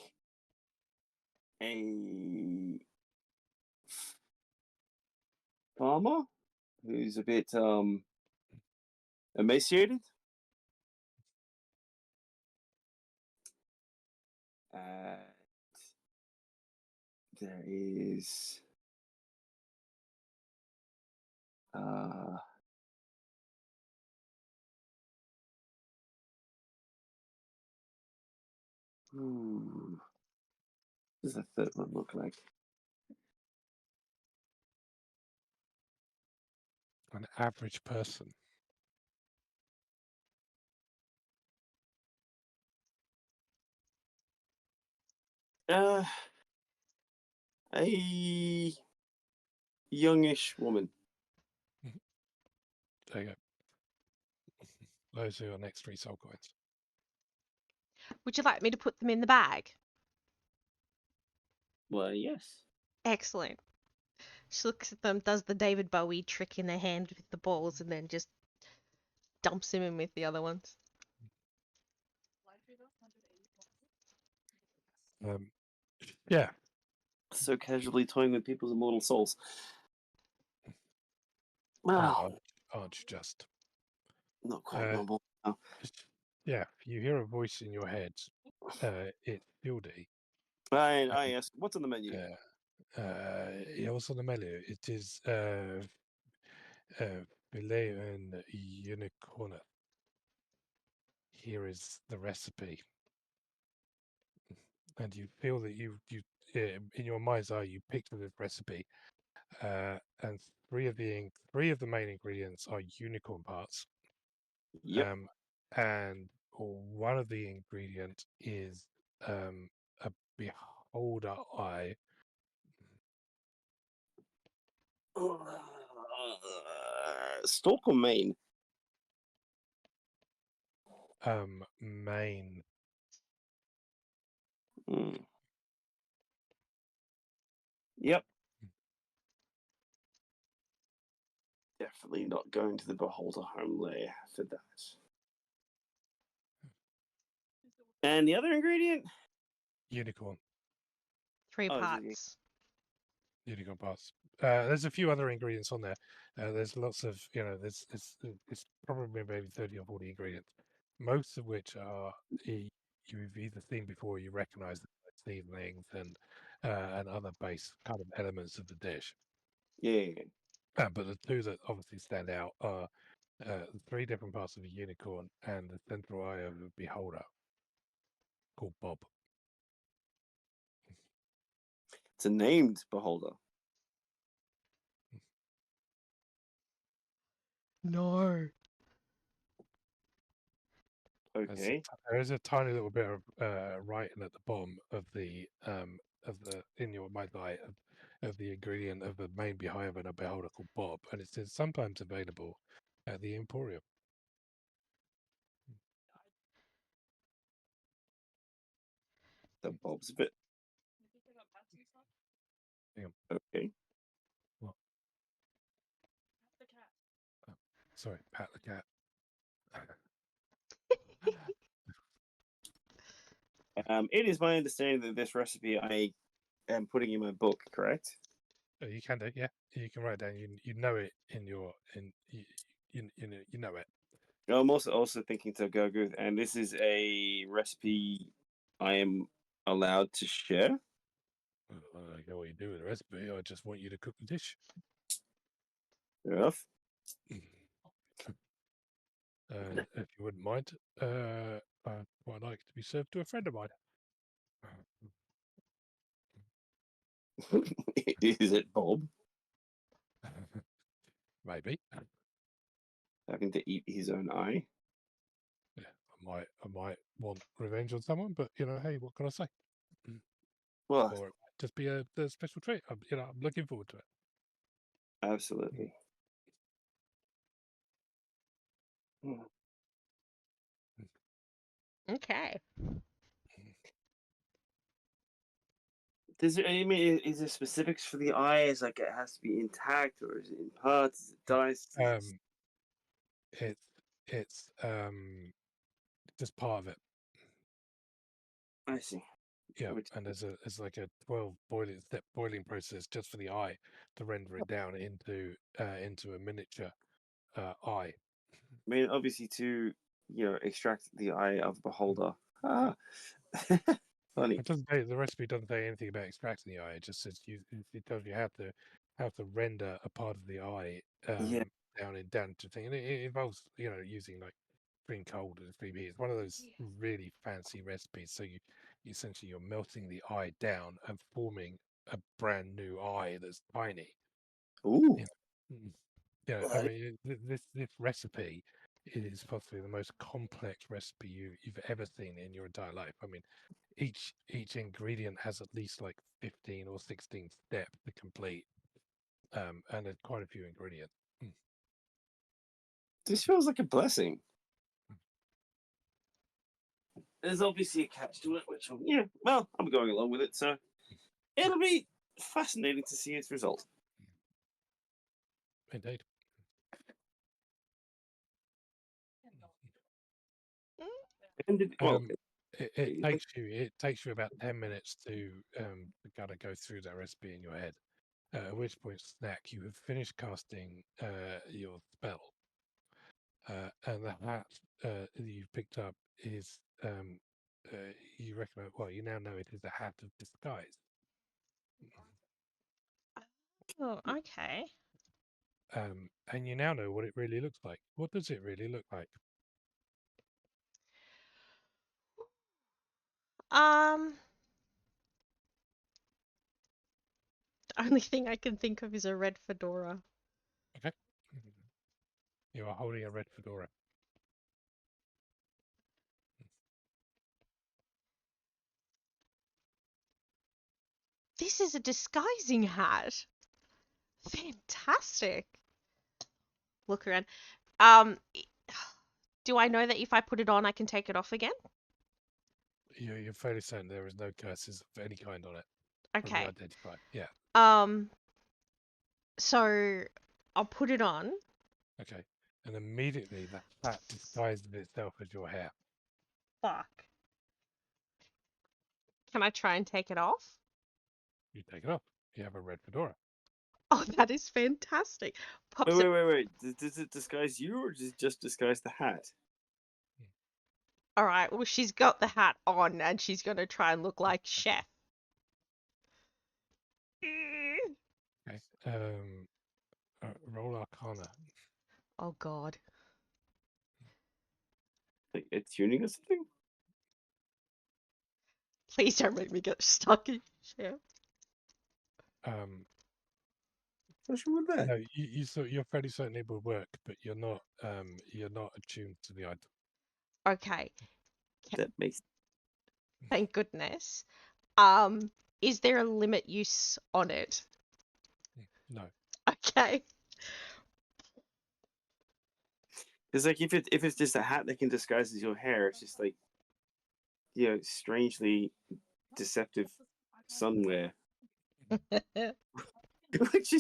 a farmer who's a bit emaciated. There is what does the third one look like? An average person. A youngish woman. There you go. Those are your next 3 soul coins. Would you like me to put them in the bag? Well, yes. Excellent. She looks at them, does the David Bowie trick in their hand with the balls, and then just dumps them in with the other ones. Yeah. So casually toying with people's immortal souls. Wow. Aren't you just? Not quite normal. No. Yeah. You hear a voice in your head. It's Fieldy. I asked, what's on the menu? What's on the menu? It is filet and unicorn. Here is the recipe. And you feel that you in your mind's eye you picked this recipe, and three of the main ingredients are unicorn parts. Yep. And one of the ingredients is a beholder eye. Stalk or main? Main. Yep. Definitely not going to the beholder home layer for that. And the other ingredient? Unicorn. 3 Oh, parts. Unicorn parts. There's a few other ingredients on there. There's lots of, it's probably maybe 30 or 40 ingredients, most of which are you've either seen before, you recognize the seasonings and other base kind of elements of the dish. Yeah. But the two that obviously stand out are the 3 different parts of a unicorn and the central eye of a beholder called Bob. It's a named beholder. No. Okay. There is a tiny little bit of writing at the bottom of the in your mind's eye of the ingredient of the main behind of a beholder called Bob, and it says sometimes available at the Emporium. The Bob's a bit Hang on. Okay. What? Oh, sorry, pat the cat. It is my understanding that this recipe I am putting in my book, correct? You can do, yeah. You can write it down. You know it in your you know it. I'm also thinking to go good, and this is a recipe I am allowed to share. I don't know what you do with the recipe. I just want you to cook the dish. Fair enough. If you wouldn't mind, I'd quite like to be served to a friend of mine. Is it Bob Maybe. having to eat his own eye? Yeah, I might want revenge on someone, but hey, what can I say? Well, Or it might just be a special treat. I'm looking forward to it. absolutely. Okay. Does it? I mean, is there specifics for the eye? Is like it has to be intact, or is it in parts? Is it diced? It's just part of it. I see. Yeah, Which, and there's like a 12 step boiling process just for the eye to render it down into a miniature eye. I mean, obviously, to extract the eye of the beholder. Ah, funny. It doesn't say, the recipe doesn't say anything about extracting the eye. It just says it tells you how to render a part of the eye Yeah. down to thing, and it involves using like extreme cold and extreme heat. It's one of those really fancy recipes. So essentially you're melting the eye down and forming a brand new eye that's tiny. Ooh. I mean, this recipe is possibly the most complex recipe you've ever seen in your entire life. I mean, each ingredient has at least like 15 or 16 steps to complete, and there's quite a few ingredients. This feels like a blessing. There's obviously a catch to it, which I'm going along with it. So it'll be fascinating to see its result. Indeed. It takes you about 10 minutes to kind of go through that recipe in your head. At which point, Snack, you have finished casting your spell, and the hat that you've picked up is you recommend. Well, you now know it is a hat of disguise. Oh, okay. And you now know what it really looks like. What does it really look like? The only thing I can think of is a red fedora. Okay. You are holding a red fedora. This is a disguising hat. Fantastic. Look around. Do I know that if I put it on, I can take it off again? You're fairly certain there is no curses of any kind on it. Okay. Identified. Yeah. So I'll put it on. Okay. And immediately the hat disguises itself as your hair. Fuck. Can I try and take it off? You take it off. You have a red fedora. Oh, that is fantastic. Pops Wait. Does it disguise you, or does it just disguise the hat? All right. Well, she's got the hat on, and she's gonna try and look like Chef. Okay. Roll Arcana. Oh God. Like a tuning or something? Please don't make me get stuck in Chef. What's wrong with that? No, you're fairly certain it will work, but you're not attuned to the item. Okay. That makes. Thank goodness. Is there a limit use on it? No. Okay. Because like if it's just a hat that can disguise as your hair, it's just like strangely deceptive sunwear. which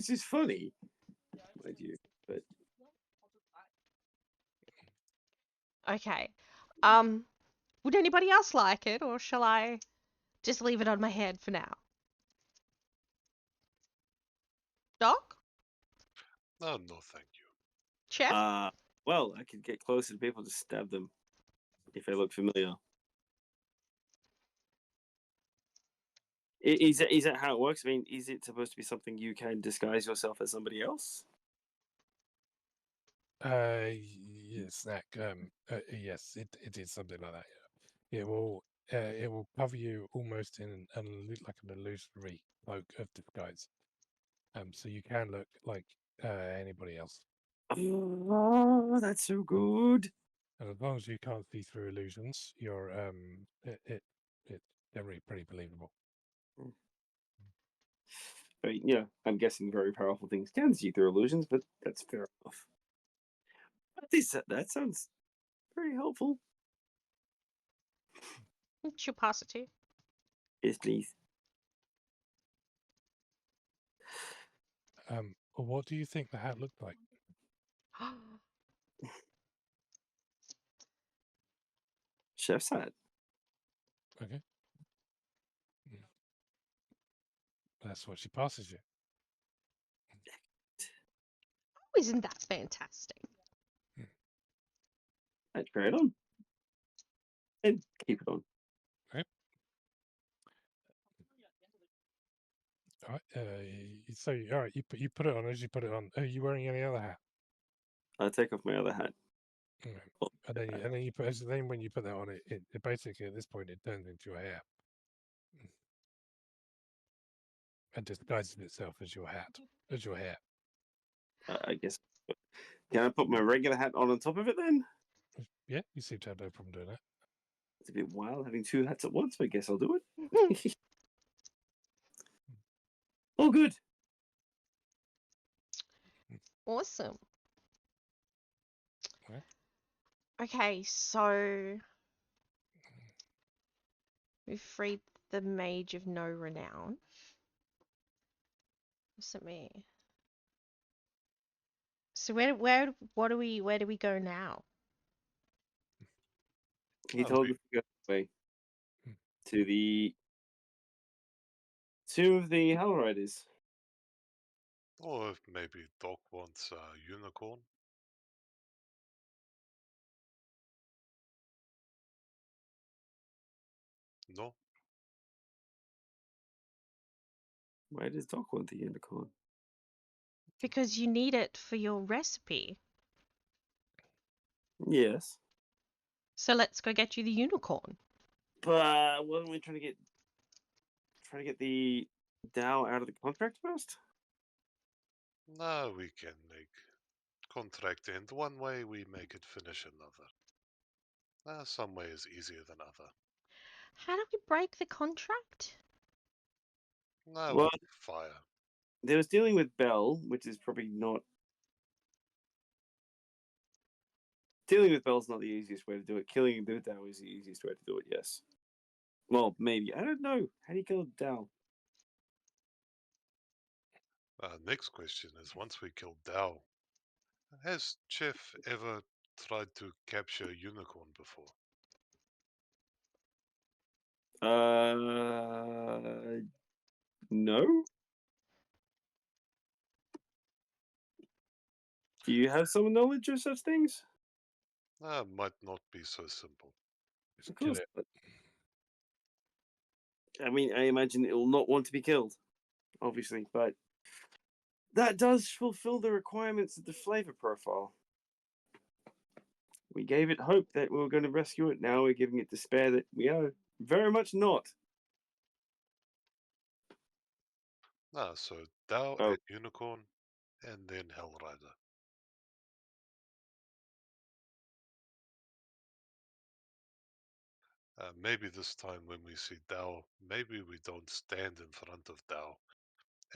is funny, mind you. But Okay. Would anybody else like it, or shall I just leave it on my head for now? Doc? No, no, thank you. Chef? well, I could get closer to people to stab them if they look familiar. Is that how it works? I mean, is it supposed to be something you can disguise yourself as somebody else? Yes, Snack. Yes, it is something like that. Yeah. It will cover you almost in like an illusory cloak of disguise. So you can look like anybody else. Oh, that's so good. And as long as you can't see through illusions, you're it's generally pretty believable. I mean, yeah, I'm guessing very powerful things can see through illusions, but that's fair enough. But that sounds very helpful. She'll pass it to you. Yes, please. What do you think the hat looked like? Chef's hat. Okay. That's what she passes you. Oh, isn't that fantastic? I'd try it on. And keep it on. Okay. All right. So all right, you put it on. As you put it on, are you wearing any other hat? I'll take off my other hat. Okay. Oh, And then you put then when you put that on, it basically at this point it turns into your hair. And disguises itself as your hat, as your hair. I guess. Can I put my regular hat on top of it then? Yeah, you seem to have no problem doing that. It's a bit wild having two hats at once, but I guess I'll do it. Oh, good. Awesome. Okay. Okay, so we've freed the Mage of No Renown. Listen me. So where do we go now? He Oh, told us to go away to the two of the Hell Riders. Or if maybe Doc wants a unicorn. No? Why does Doc want the unicorn? Because you need it for your recipe. Yes, So let's go get you the unicorn. but wasn't we trying to get the Dow out of the contract first? No, we can make contract end one way, we make it finish another. Some way is easier than other. How do we break the contract? No, Well, with fire. There was dealing with Bell, which is probably not. Dealing with Bell's not the easiest way to do it. Killing the Dow is the easiest way to do it, yes. Well, maybe. I don't know. How do you kill a Dow? Next question is, once we kill Dow, has Chef ever tried to capture a unicorn before? No? Do you have some knowledge of such things? Might not be so simple. Of course. I mean, I imagine it will not want to be killed, obviously, but that does fulfill the requirements of the flavor profile. We gave it hope that we were going to rescue it. Now we're giving it despair that we are very much not. So Dow Oh. and unicorn, and then Hellrider. Maybe this time when we see Dow, maybe we don't stand in front of Dow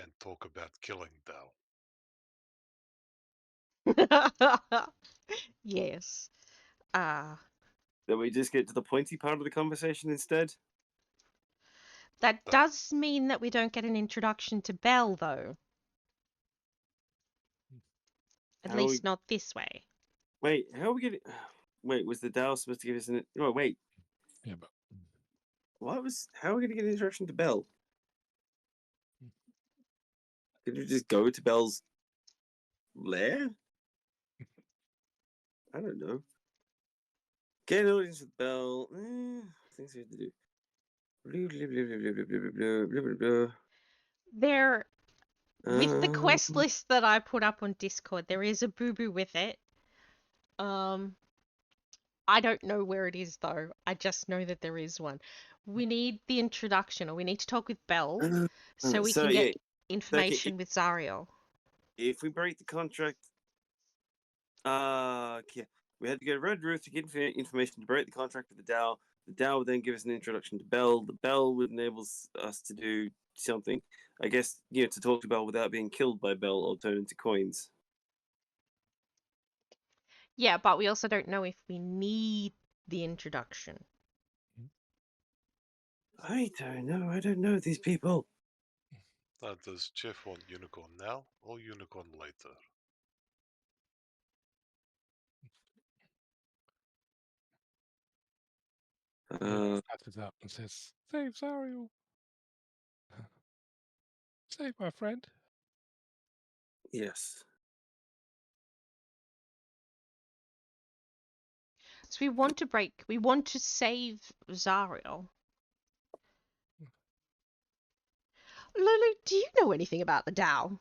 and talk about killing Dow. Yes. That we just get to the pointy part of the conversation instead? That No. does mean that we don't get an introduction to Belle, though. At How least not this way. Wait, how are we getting? Wait, was the Dow supposed to give us an? Oh, wait. Yeah, but How are we going to get an introduction to Belle? Could you just go to Belle's lair? I don't know. Get an audience with Belle. Things we have to do. Blah, blah, blah, blah, blah, blah, blah, blah, blah, blah. There, with the quest Um, list that I put up on Discord, there is a boo-boo with it. I don't know where it is though. I just know that there is one. We need the introduction, or we need to talk with Belle, so we so can yeah, get okay, information with Zariel. if we break the contract, okay, we had to go to Red Roof to get information to break the contract with the Dow. The Dow would then give us an introduction to Belle. The Belle would enable us to do something. I guess, to talk to Belle without being killed by Belle or turn into coins. Yeah, but we also don't know if we need the introduction. I don't know. I don't know these people. Does Jeff want unicorn now or unicorn later? passes up and says, "Save Zariel. Save my friend." Yes. So we want to save Zariel. Lulu, do you know anything about the Dow?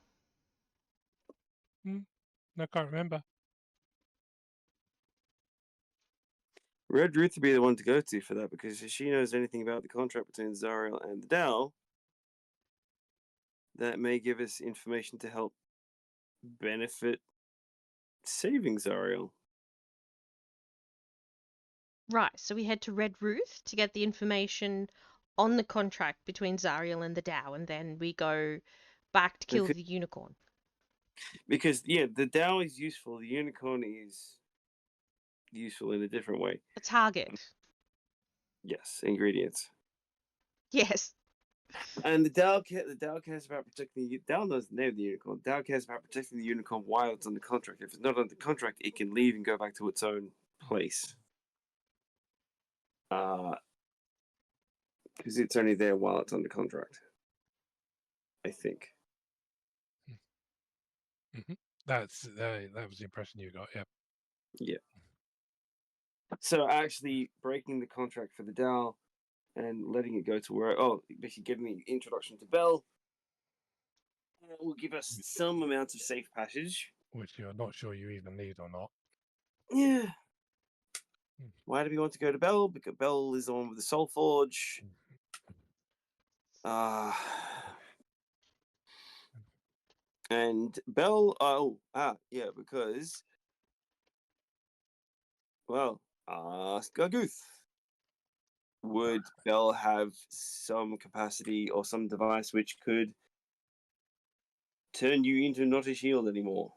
I can't remember. Red Ruth would be the one to go to for that, because if she knows anything about the contract between Zariel and the Dow, that may give us information to help benefit saving Zariel. Right, so we head to Red Ruth to get the information on the contract between Zariel and the Dow, and then we go back to kill Okay. the unicorn. Because, yeah, the Dow is useful, the unicorn is useful in a different way. A target. Yes, ingredients. Yes. And the Dow cares about protecting the Dow knows the name of the unicorn. Dow cares about protecting the unicorn while it's under contract. If it's not under contract, it can leave and go back to its own place. Because it's only there while it's under contract. I think. That was the impression you got. Yeah. Yeah. So actually breaking the contract for the Dow and letting it go to where basically getting the introduction to Belle will give us some amount of safe passage. Which you're not sure you even need or not. Yeah. Why do we want to go to Belle? Because Belle is the one with the Soul Forge. And Belle, because, well, ask Garguth. Would Belle have some capacity or some device which could turn you into not a shield anymore?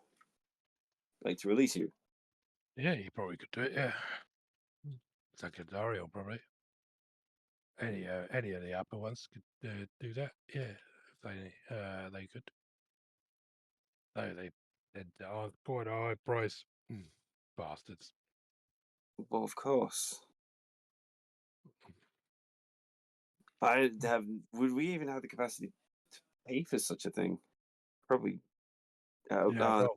Like to release you? Yeah, you probably could do it. Yeah. It's like a Zariel, probably. Any of the upper ones could do that. Yeah, if they could. No, they quite a high price. Bastards. Well, of course. Would we even have the capacity to pay for such a thing? Probably. Yeah,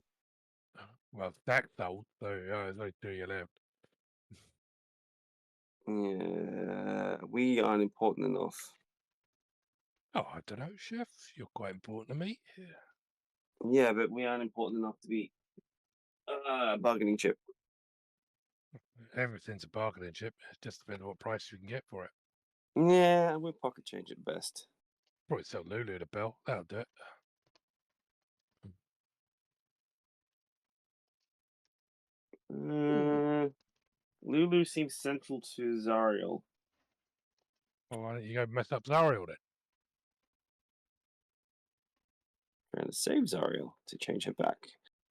well, Stack sold, so there's only 2 you left. Yeah, we aren't important enough. Oh, I don't know, Chef. You're quite important to me. Yeah, but we aren't important enough to be a bargaining chip. Everything's a bargaining chip. It just depends what price you can get for it. Yeah, we're pocket change at best. Probably sell Lulu the Bell. That'll do it. Lulu seems central to Zariel. Well, why don't you go mess up Zariel then? Trying to save Zariel to change her back.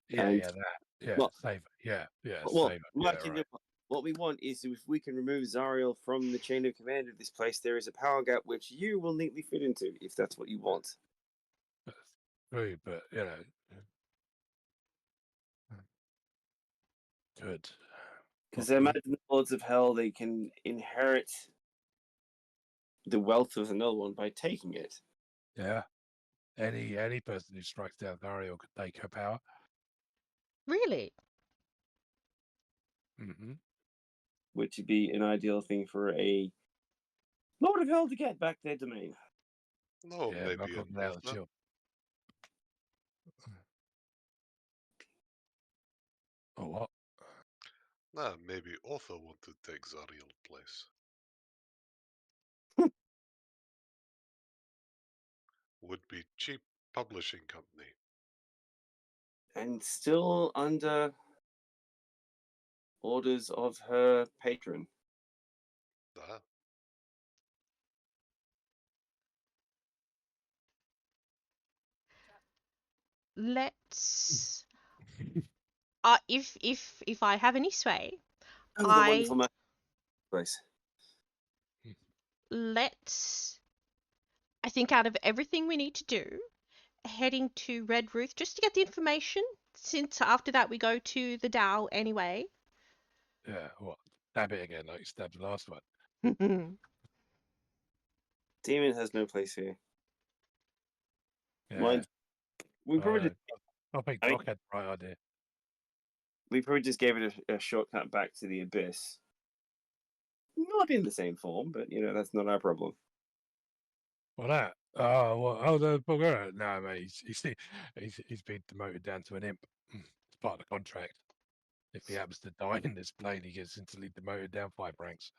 Yeah, And, that. Yeah, well, save it. Yeah, well, save it. Machinima, What we want is if we can remove Zariel from the chain of command of this place, there is a power gap which you will neatly fit into, if that's what you want. True, but you know, good. Because I imagine the Lords of Hell, they can inherit the wealth of another one by taking it. Yeah. Any person who strikes down Zariel could take her power. Really? Mm-hmm. Which would be an ideal thing for a Lord of Hell to get back their domain. No, Yeah, maybe knock an on the author. shield. Oh, what? Nah, maybe author want to take Zariel's place. Would be cheap publishing company. And still under orders of her patron. Ah, Let's. If I have any sway, Oh, the wonderful place. let's. I think out of everything we need to do, heading to Red Ruth just to get the information. Since after that we go to the Dow anyway. Yeah, what? Stab it again like you stabbed the last one. Demon has no place here. Yeah. Mind, we probably just, I think I mean- Doc had the right idea. we probably just gave it a shortcut back to the abyss. Not in the same form, but you know that's not our problem. Well, that. Oh, well, oh, the bugger. No, mate, he's been demoted down to an imp. It's part of the contract. If he happens to die in this plane, he gets instantly demoted down 5 ranks.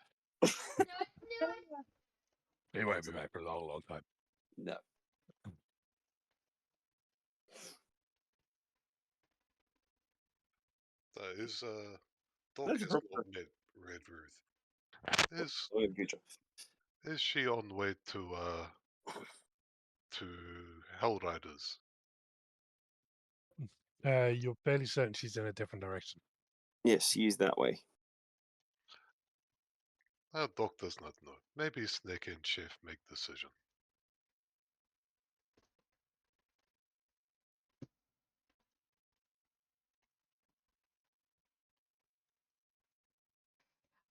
He won't be back for a long, long time. No. that is Doc That's a has problem. not met Red Ruth. In the future. Is she on way to Hellriders? You're fairly certain she's in a different direction. Yes, use that way. Doc does not know. Maybe Snake and Chef make decision.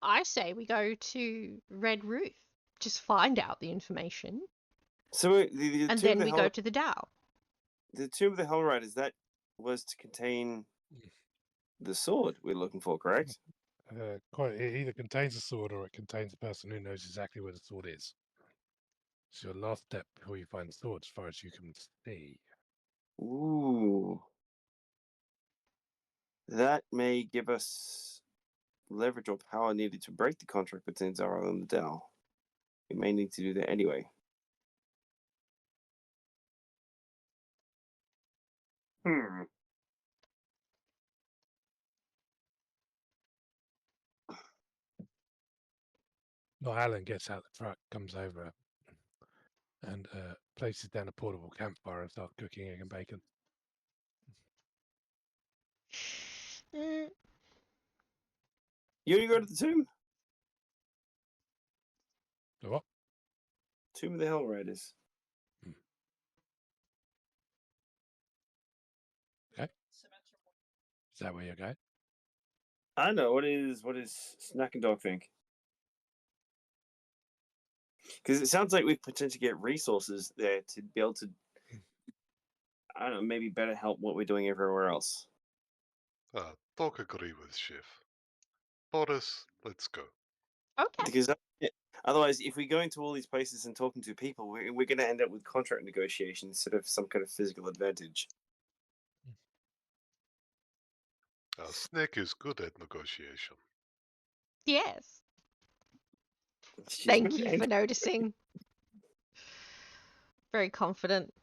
I say we go to Red Ruth. Just find out the information. So the And tomb then of we the go Hell, to the Dow. the tomb of the Hellriders, that was to contain the sword we're looking for, correct? It either contains a sword or it contains a person who knows exactly where the sword is. It's your last step before you find the sword, as far as you can see. Ooh. That may give us leverage or power needed to break the contract between Zara and the Dow. We may need to do that anyway. Well, Alan gets out the truck, comes over, and places down a portable campfire and starts cooking egg and bacon. Mm, You want to go to the tomb? So what? Tomb of the Hellriders. Okay. Is that where you're going? I know. What is Snack and Dog think? Because it sounds like we potentially get resources there to be able to, I don't know, maybe better help what we're doing everywhere else. Doc agree with Chef. Boris, let's go. okay. Because otherwise, if we go into all these places and talking to people, we're going to end up with contract negotiations instead of some kind of physical advantage. Snake is good at negotiation. Yes. She's Thank good you at for noticing. Very confident.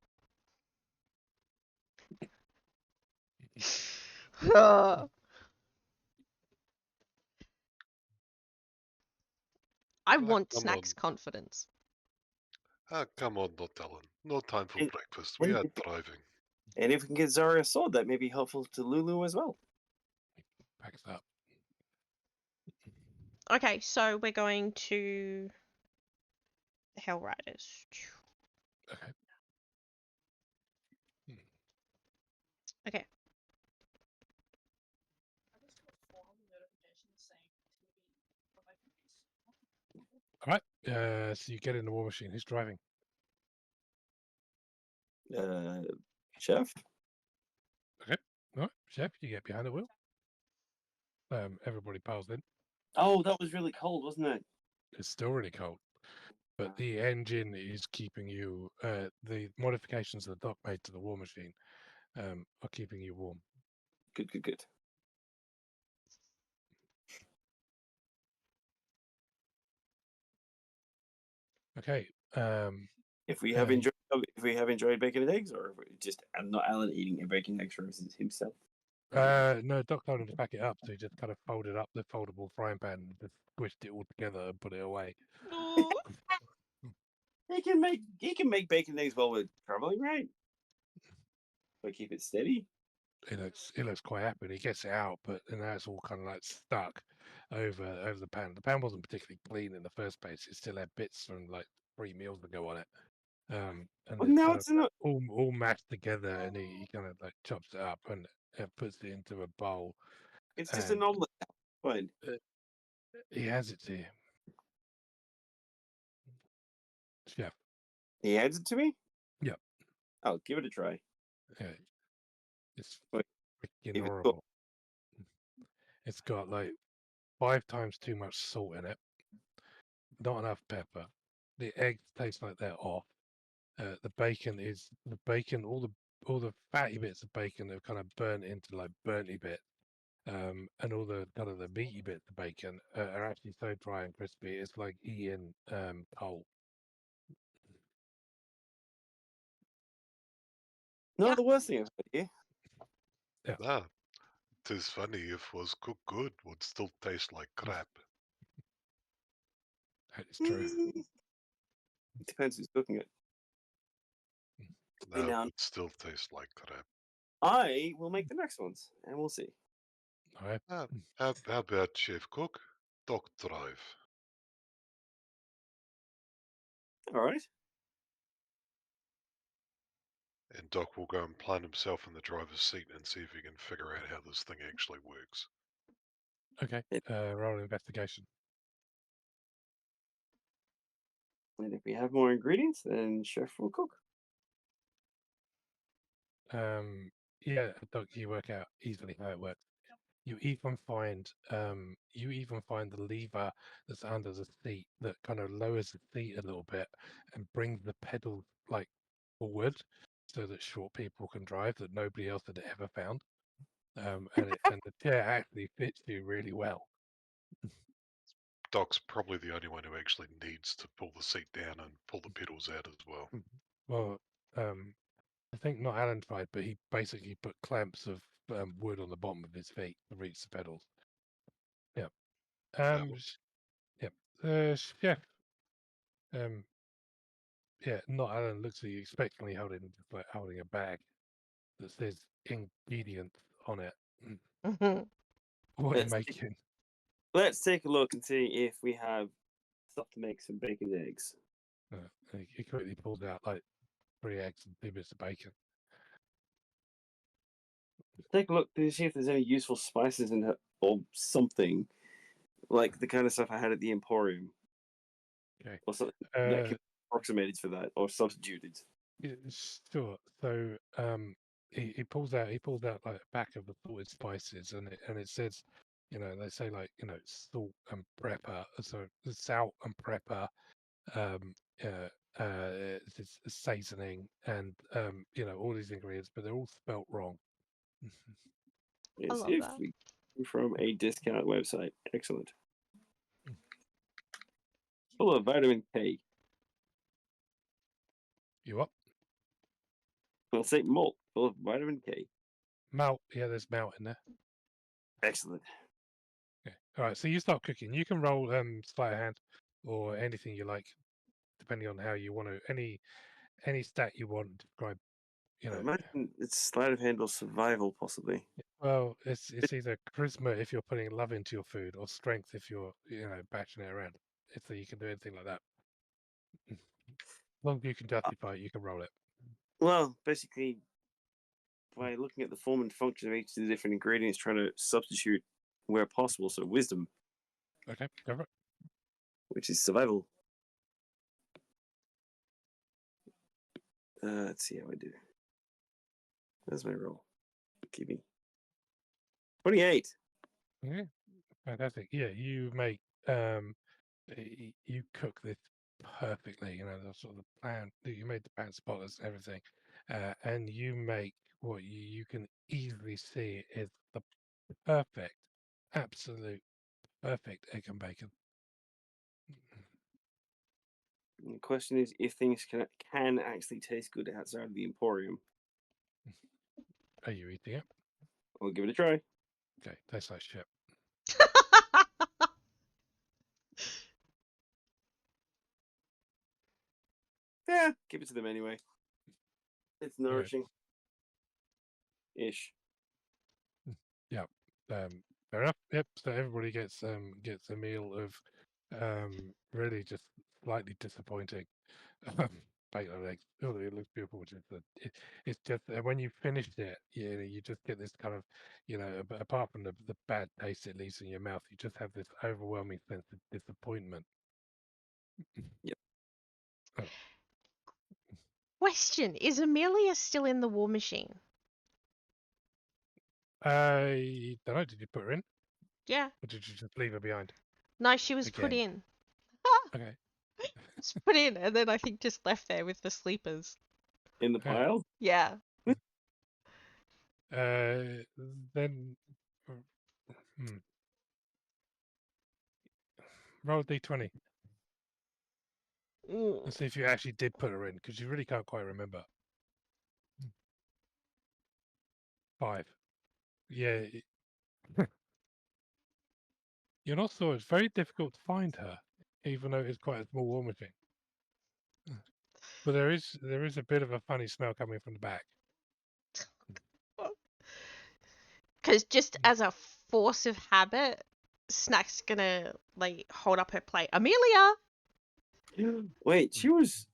I want come Snack's on. confidence. Come on, not Alan. No time for And- breakfast. We are driving. And if we can get Zara a sword, that may be helpful to Lulu as well. Packs up. Okay, so we're going to Hell Riders. Okay. Okay. All right. So you get in the war machine. Who's driving? Chef? Okay. All right. Chef, you get behind the wheel. Everybody piles in. Oh, that was really cold, wasn't it? It's still really cold. But the engine is keeping you, the modifications that Doc made to the war machine are keeping you warm. Good, good, good. Okay. If we have enjoyed bacon and eggs, or if we just I'm not Alan eating a bacon and eggs for himself. No, Doc told him to pack it up, so he just kind of folded up the foldable frying pan and just squished it all together and put it away. Ooh. He can make bacon and eggs while we're traveling, right? So keep it steady. He looks quite happy. He gets it out, but now it's all kind of like stuck over the pan. The pan wasn't particularly clean in the first place. It still had bits from like 3 meals ago on it. And Well, it's now kind it's of not. all mashed together, and he kind of like chops it up and puts it into a bowl. It's just an omelet. Fine. He has it to you. Chef. He hands it to me. Yep. I'll give it a try. Yeah. It's Wait, freaking if it's horrible. It's got like 5 times too much salt in it. Not enough pepper. The eggs taste like they're off. The bacon, all the fatty bits of bacon are kind of burnt into like burnty bit, and all the kind of the meaty bits of bacon are actually so dry and crispy. It's like eating coal. Not Yeah. the worst thing I've heard here. Ah, 'tis funny if was cooked good, would still taste like crap. That is true. It depends who's cooking it. That Now, would still taste like crap. I will make the next ones, and we'll see. All right. How about Chef Cook? Doc drive. All right. And Doc will go and plant himself in the driver's seat and see if he can figure out how this thing actually works. Okay. Roll investigation. And if we have more ingredients, then Chef will cook. Yeah, Doc, you work out easily how it works. You even find the lever that's under the seat that kind of lowers the seat a little bit and brings the pedal like forward so that short people can drive that nobody else had ever found. And the chair actually fits you really well. Doc's probably the only one who actually needs to pull the seat down and pull the pedals out as well. Well, I think not Alan tried, but he basically put clamps of wood on the bottom of his feet to reach the pedals. Yeah. Yeah. Chef. Yeah, not Alan looks at you expectantly holding a bag that says ingredients on it. Mhm. What are you Let's making? Let's take a look and see if we have stuff to make some bacon and eggs. He quickly pulls out like 3 eggs and 2 bits of bacon. Take a look to see if there's any useful spices in it or something, like the kind of stuff I had at the Emporium. Okay. Or something that could be approximated for that or substituted. Yeah, sure. So he pulls out like a pack of assorted spices, and it says, they say like salt and pepper, so salt and pepper, it's seasoning, and all these ingredients, but they're all spelt wrong. I As love if that. we from a discount website. Excellent. Full of vitamin K. You up? I'll say malt. Full of vitamin K. Malt, yeah, there's malt in there. Excellent. Okay. All right, so you start cooking. You can roll sleight of hand or anything you like, depending on how you want to. Any stat you want to describe, you I know. imagine it's sleight of hand or survival, possibly. Well, it's either charisma if you're putting love into your food, or strength if you're bashing it around. If you can do anything like that, as long as you can justify it, you can roll it. Well, basically, by looking at the form and function of each of the different ingredients, trying to substitute where possible. So wisdom, Okay, go for it. which is survival. Let's see how I do. That's my roll. Give me 28. Okay, fantastic. Yeah, you make you cook this perfectly. You know, the sort of the plan. You made the pan spotless and everything, and you make what you can easily see is the perfect, absolute perfect egg and bacon. And the question is if things can actually taste good outside of the Emporium. Are you eating it? I'll give it a try. Okay, tastes like shit. Yeah, give it to them anyway. It's nourishing. Ish. Yeah. Fair enough. Yep. So everybody gets a meal of really just slightly disappointing bacon eggs. Oh, it looks beautiful. It's just when you finished it, you just get this kind of, apart from the bad taste it leaves in your mouth, you just have this overwhelming sense of disappointment. Yep. Oh, Question: Is Amelia still in the war machine? I don't know. Did you put her in, Yeah. or did you just leave her behind No, she was put again? in. Okay. It's put in, and then I think just left there with the sleepers. In the Yeah. pile? Yeah. Then roll a d20 and see if you actually did put her in, because you really can't quite remember. 5. Yeah. You're not sure. It's very difficult to find her, even though it's quite a small war machine. But there is a bit of a funny smell coming from the back. Because just as a force of habit, Snack's gonna hold up her plate. Amelia. Wait, she was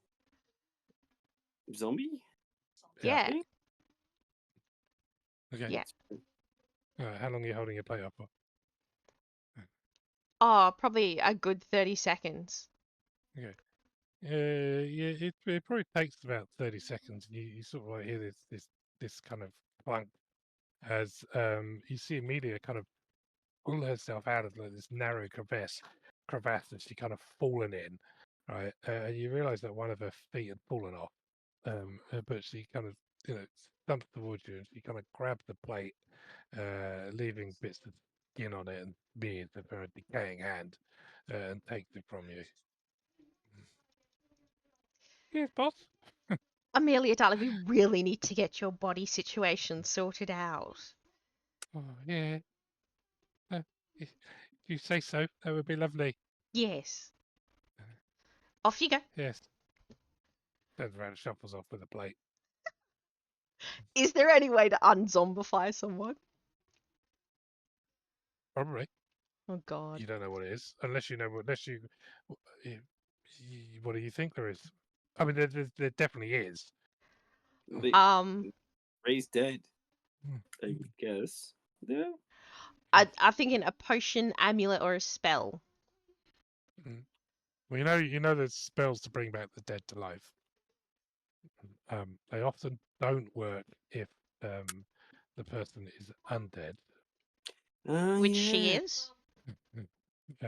zombie? Yeah. Okay. Yeah. How long are you holding your plate up for? Oh, probably a good 30 seconds. Okay. Yeah, it probably takes about 30 seconds. You sort of hear this kind of clunk as you see Amelia kind of pull herself out of this narrow crevasse that she kind of fallen in, right? And you realise that one of her feet had fallen off, but she kind of stumps towards you and she kind of grabs the plate, leaving bits of skin on it and beards of her decaying hand, and takes it from you. Yes, boss. Amelia, darling, we really need to get your body situation sorted out. Oh, yeah. If you say so, that would be lovely. Yes. Off you go. Yes. Turns around and shuffles off with a plate. Is there any way to unzombify someone? Probably. Oh, God. You don't know what it is, unless you. What do you think there is? I mean, there definitely is. Raised dead, Hmm. I guess. Yeah. I'm thinking a potion, amulet, or a spell. Well, you know there's spells to bring back the dead to life. They often don't work if the person is undead, Which she is.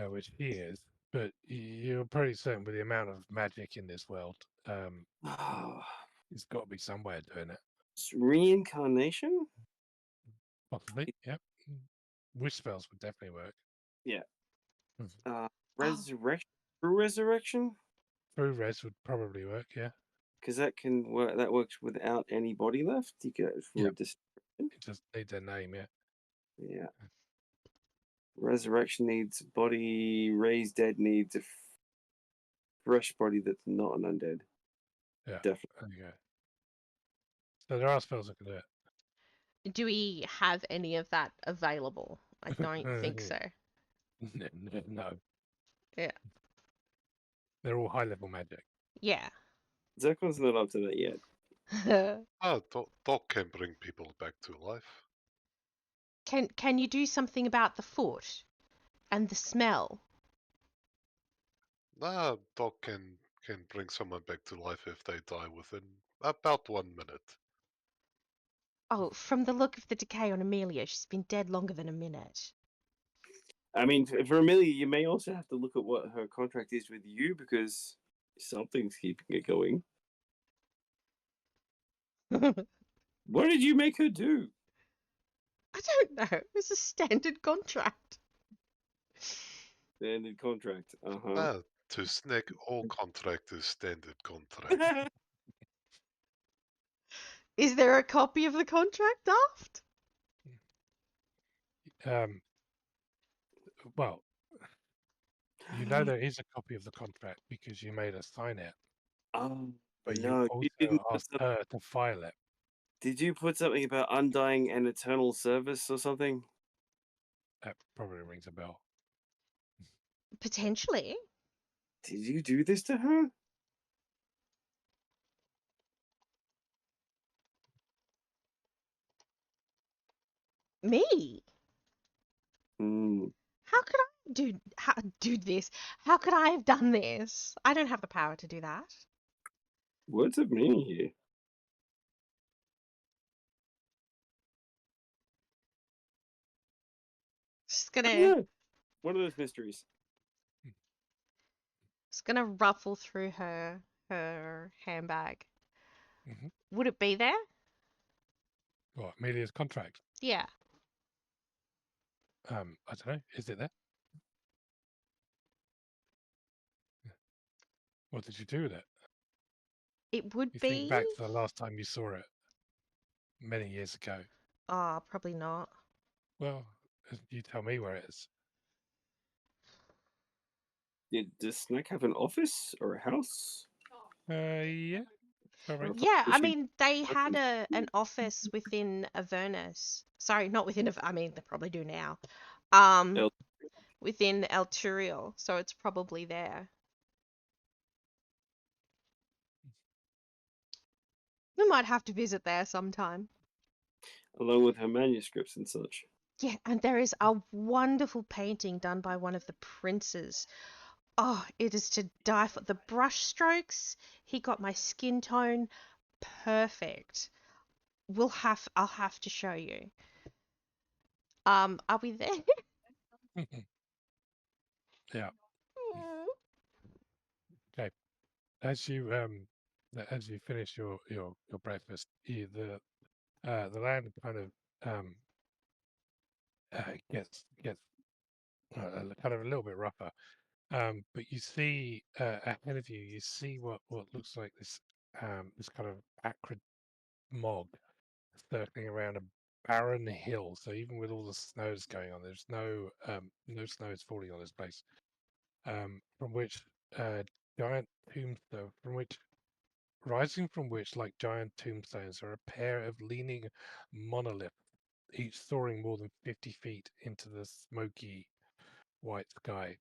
which he is. But you're pretty certain with the amount of magic in this world, it's got to be some way of doing it. Reincarnation? Possibly, yep. Wish spells would definitely work. Yeah. Resurrection? True resurrection? True res would probably work, yeah. Because that can work. That works without any body left. You get it for Yep. a description. You just need their name, yeah. Yeah. Resurrection needs body. Raised dead needs a fresh body that's not an undead. Yeah. Definitely. There you go. So there are spells that can do it. Do we have any of that available? I don't think so. No. Yeah. They're all high level magic. Yeah. Zekron's not up to that yet. Doc can bring people back to life. Can you do something about the foot and the smell? Doc can bring someone back to life if they die within about 1 minute. Oh, from the look of the decay on Amelia, she's been dead longer than a minute. I mean, for Amelia, you may also have to look at what her contract is with you because something's keeping it going. What did you make her do? I don't know. It was a standard contract. Standard contract. Uh-huh. To snack all contractors standard contract. Is there a copy of the contract, Daft? Well, you know there is a copy of the contract because you made us sign it, but no, you you also didn't. asked her to file it. Did you put something about undying and eternal service or something? That probably rings a bell. Potentially. Did you do this to her? Me? Hmm. How could I do this? How could I have done this? I don't have the power to do that. Words of meaning here. Just gonna Yeah. One of those mysteries. ruffle through her handbag. Mm-hmm. Would it be there? What, Amelia's contract? Yeah. I don't know. Is it there? What did you do with it? It would You be. think back to the last time you saw it many years ago. Oh, probably not. Well, you tell me where it is. Does Snack have an office or a house? Yeah. All right. Yeah, I She- mean, they had an office within Avernus. Sorry, not within. I mean, they probably do now. El- Within El Turiel, so it's probably there. We might have to visit there sometime. Along with her manuscripts and such. Yeah, and there is a wonderful painting done by one of the princes. Oh, it is to die for. The brush strokes, he got my skin tone perfect. I'll have to show you. Are we there? Yeah. Okay. As you finish your breakfast, the land kind of gets kind of a little bit rougher. But you see ahead of you, you see what looks like this kind of acrid smog circling around a barren hill. So even with all the snows going on, there's no snow is falling on this place. From which giant tombstone, rising from which like giant tombstones are a pair of leaning monoliths, each soaring more than 50 feet into the smoky white sky.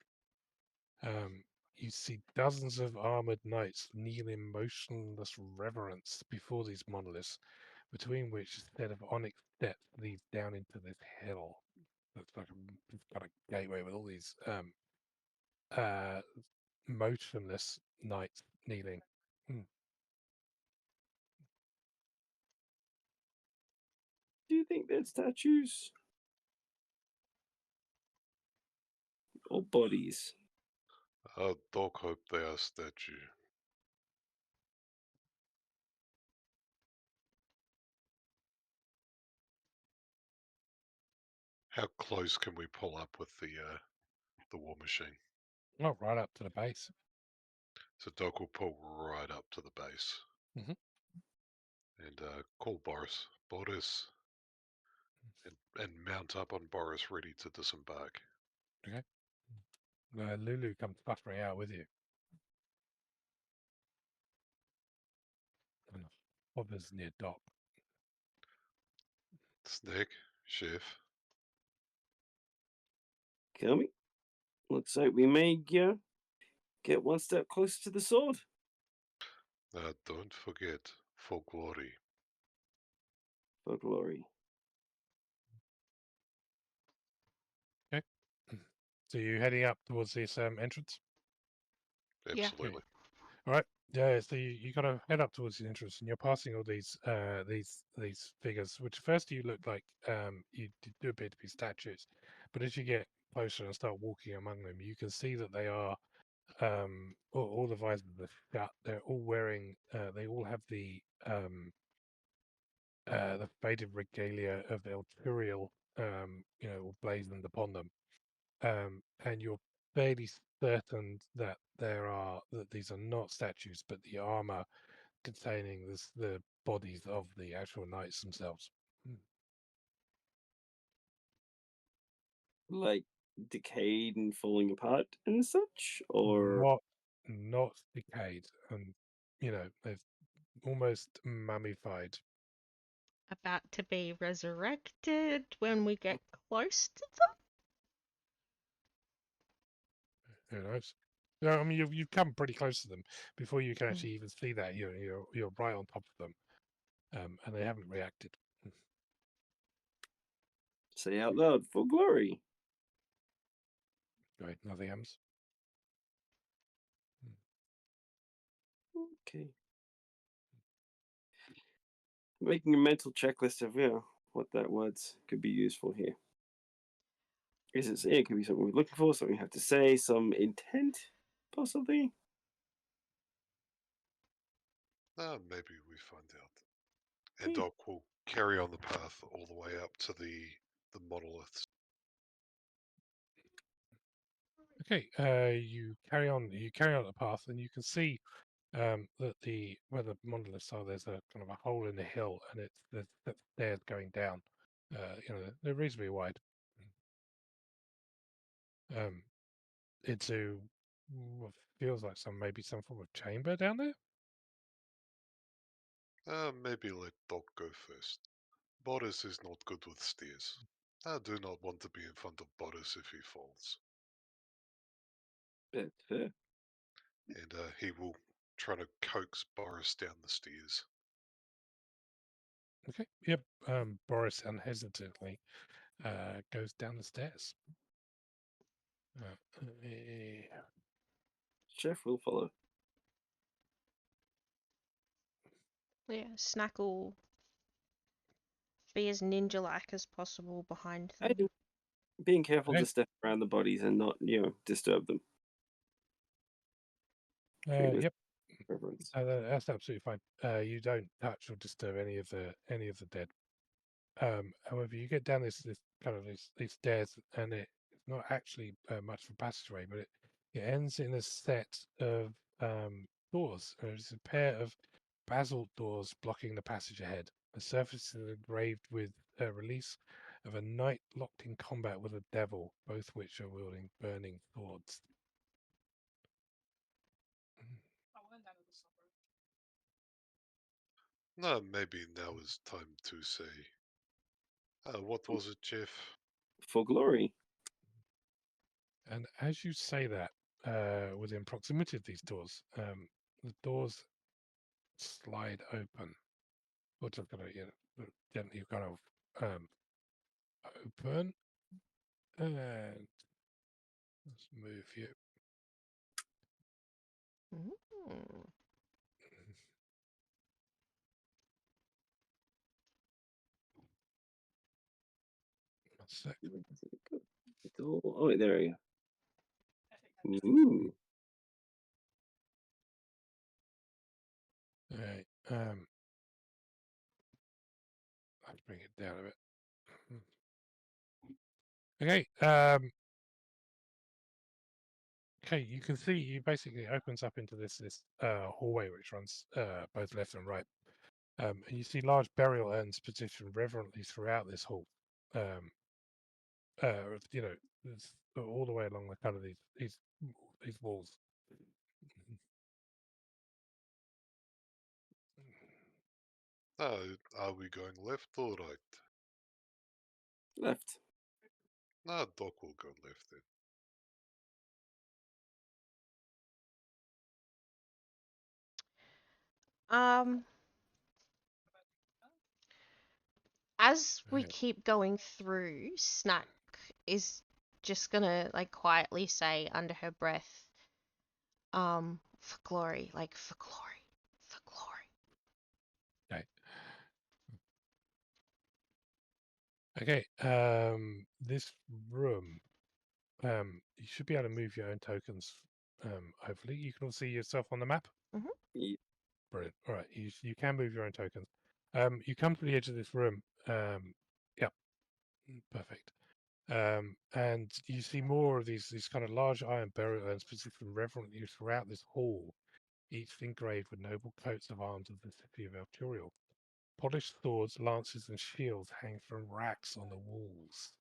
You see dozens of armored knights kneel in motionless reverence before these monoliths, between which a set of onyx steps leads down into this hill. That's like a kind of gateway with all these motionless knights kneeling. Do you think they're statues? Or bodies? Dog hope they are statue. How close can we pull up with the war machine? Not right up to the base. So Doc will pull right up to the base. Mhm. And call Boris. Boris. And mount up on Boris, ready to disembark. Okay. Lulu comes fluttering out with you. And hovers near Doc. Snake, chef. Coming. Looks like we may get one step closer to the sword. Don't forget, for glory. For glory. Okay. So you're heading up towards this entrance? Yeah. Absolutely. All right. Yeah, so you got to head up towards the entrance, and you're passing all these figures, which first you look like you do appear to be statues, but as you get closer and start walking among them, you can see that they are all the visors are shut. They're all wearing. They all have the faded regalia of Elturiel, blazoned upon them. And you're fairly certain that these are not statues, but the armor containing the bodies of the actual knights themselves. Like decayed and falling apart and such, or Not decayed, and they've almost mummified. About to be resurrected when we get close to Who knows? No, I mean you've come pretty close to them before you can them. actually even see that you're right on top of them, and they haven't reacted. say out loud, for glory. Right, nothing else. Okay. Making a mental checklist of what that words could be used for here. It could be something we're looking for, something we have to say, some intent, possibly. Maybe we find out. And Doc will carry on the path all the way up to the monoliths. Okay, you carry on the path, and you can see that where the monoliths are, there's a kind of a hole in the hill, and there's stairs going down. They're reasonably wide. Into what feels like maybe some form of chamber down there. Maybe let Doc go first. Boris is not good with stairs. I do not want to be in front of Boris if he falls. That's fair. And he will try to coax Boris down the stairs. Okay. Yep. Boris unhesitantly goes down the stairs. Chef will follow. Yeah, Snack will be as ninja-like as possible behind them. Being careful Okay. to step around the bodies and not, disturb them. Yep. Reverence. That's absolutely fine. You don't touch or disturb any of the dead. However, you get down this kind of these stairs, and it's not actually much of a passageway, but it ends in a set of doors. There's a pair of basalt doors blocking the passage ahead. The surface is engraved with a release of a knight locked in combat with a devil, both which are wielding burning swords. Maybe now is time to say. What was it, Jeff? For glory. And as you say that, within proximity of these doors, the doors slide open, or just kind of gently kind of open, and let's move you. Mm. One sec. Oh, there we go. Ooh. All right. Let's bring it down a bit. Okay. Okay. You can see he basically opens up into this hallway which runs both left and right. And you see large burial urns positioned reverently throughout this hall. It's all the way along the kind of these walls. Are we going left or right? Left. No, Doc will go left then. As we Okay. keep going through, Snack is just gonna like quietly say under her breath, for glory, like for glory, for glory. Okay. This room, you should be able to move your own tokens. Hopefully, you can all see yourself on the map. Yeah. Brilliant. All right, you can move your own tokens. You come to the edge of this room. Yep, perfect. And you see more of these kind of large iron burial urns positioned reverently throughout this hall, each engraved with noble coats of arms of the city of Elturiel. Polished swords, lances, and shields hang from racks on the walls.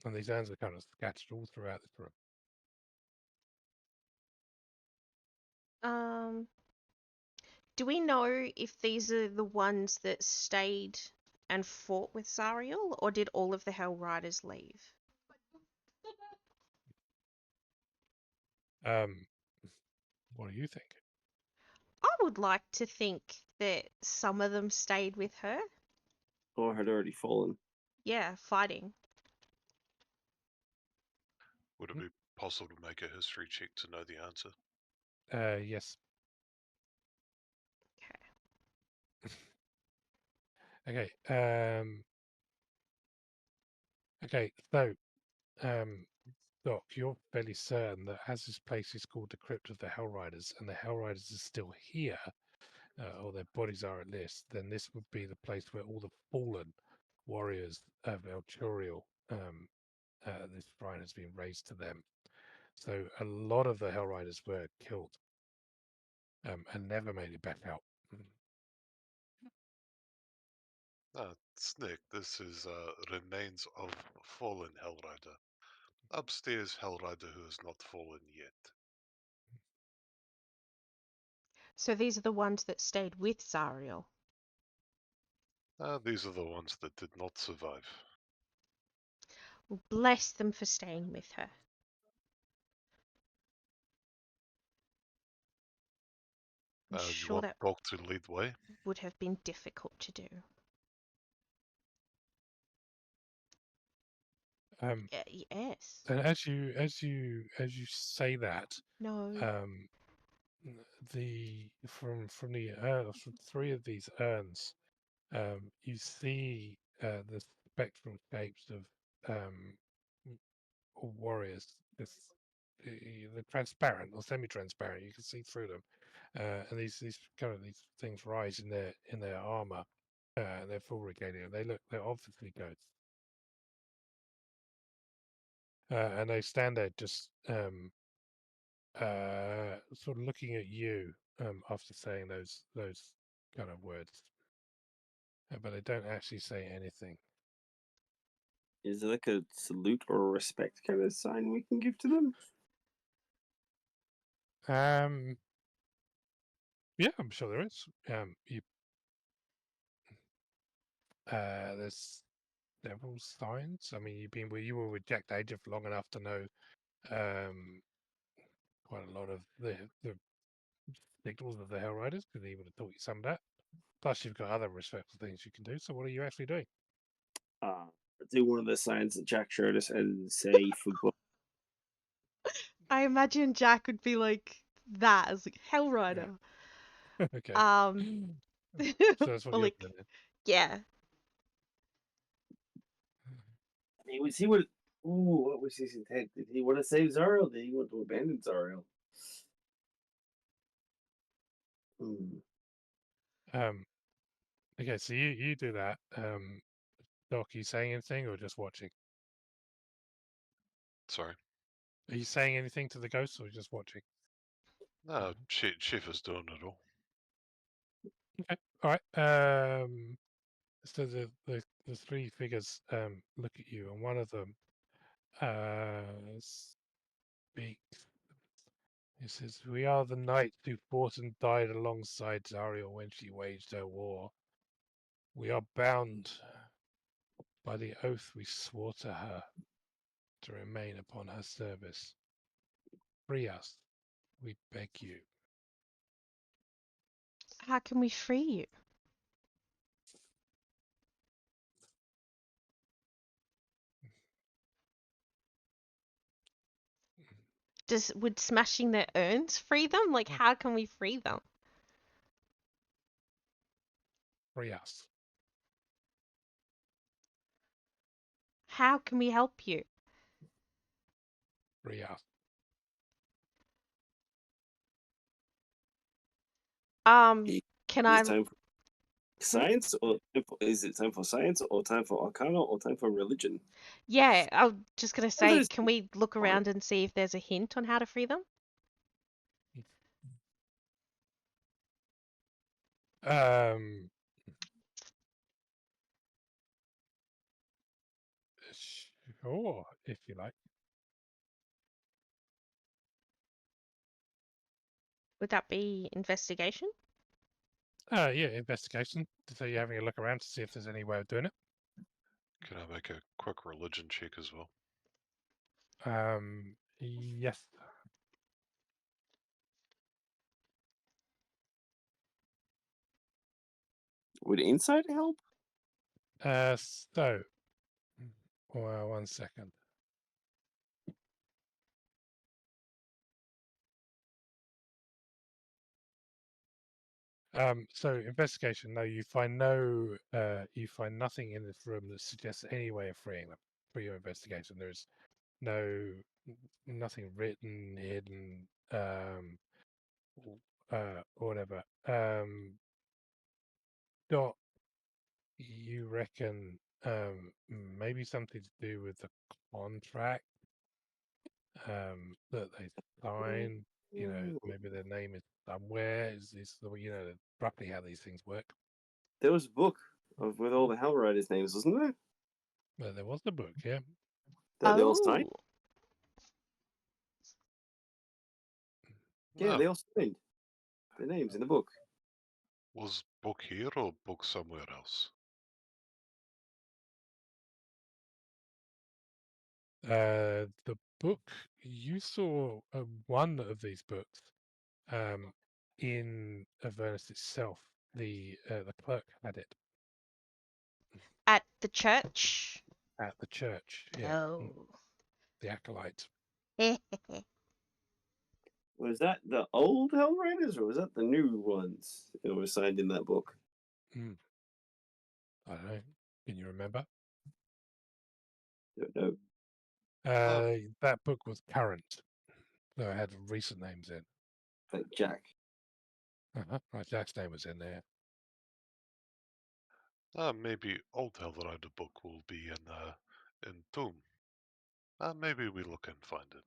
And these urns are kind of scattered all throughout this room. Do we know if these are the ones that stayed and fought with Zariel, or did all of the Hell Riders leave? What do you think? I would like to think that some of them stayed with her. Or had already fallen. Yeah, fighting. Would it be possible to make a history check to know the answer? Yes. Okay. Okay. Okay. So, Doc, you're fairly certain that as this place is called the Crypt of the Hell Riders, and the Hell Riders are still here, or their bodies are at least, then this would be the place where all the fallen warriors of Elturiel, this shrine has been raised to them. So a lot of the Hell Riders were killed, and never made it back out. Snick, this is remains of fallen Hellrider. Upstairs Hellrider who has not fallen yet. So these are the ones that stayed with Zariel. These are the ones that did not survive. Well, bless them for staying with her. I'm You sure want that Doc to lead the way? would have been difficult to do. Yes. And as you say that, No. From from three of these urns, you see the spectral shapes of warriors. They're transparent or semi-transparent. You can see through them, and these things rise in their armor, their full regalia. They're obviously ghosts, and they stand there just sort of looking at you after saying those kind of words, but they don't actually say anything. Is there like a salute or a respect kind of sign we can give to them? Yeah, I'm sure there is. There's several signs. I mean, you were with Jack Danger for long enough to know quite a lot of the signals of the Hell Riders, because he would have taught you some of that. Plus, you've got other respectful things you can do. So, what are you actually doing? Do one of the signs that Jack showed us and say for both. I imagine Jack would be like that as like Hell Rider. Okay. So that's what or you're like, doing. yeah. He would. Ooh, what was his intent? Did he want to save Zariel? Did he want to abandon Zariel? Okay, so you do that. Doc, are you saying anything or just watching? Sorry. Are you saying anything to the ghosts or just watching? No, Chef is doing it all. Okay, all right. So the three figures look at you, and one of them speaks. He says, "We are the knights who fought and died alongside Zariel when she waged her war. We are bound by the oath we swore to her to remain upon her service. Free us, we beg you. How can we free you? Would smashing their urns free them? Like, how can we free them? Free us. How can we help you? Free us. Can Is I? it time for science, or is it time for science, or time for arcana, or time for religion? Yeah, I was just gonna say, those can we look fine. around and see if there's a hint on how to free them? Sure, if you like. Would that be investigation? Yeah, investigation. So you're having a look around to see if there's any way of doing it. Can I make a quick religion check as well? Yes. Would insight help? So, well, 1 second. So investigation. No, you find nothing in this room that suggests any way of freeing them. For your investigation, there's nothing written, hidden, whatever. Dot, you reckon maybe something to do with the contract that they sign? You know, maybe their name is somewhere. Is roughly how these things work. There was a book with all the Hellriders' names, wasn't there? Well, there was the book, yeah. That they all signed. Oh, Yeah, No. they all signed their names in the book. Was book here or book somewhere else? The book, you saw one of these books in Avernus itself. The clerk had it at the church. at the church. Yeah, Oh. the acolyte. Was that the old Hellriders, or was that the new ones that were signed in that book? I don't know. Can you remember? Don't know. That book was current, so it had recent names in. Like Jack. Right, Jack's name was in there. Maybe Old Hellrider book will be in Tomb. Maybe we look and find it.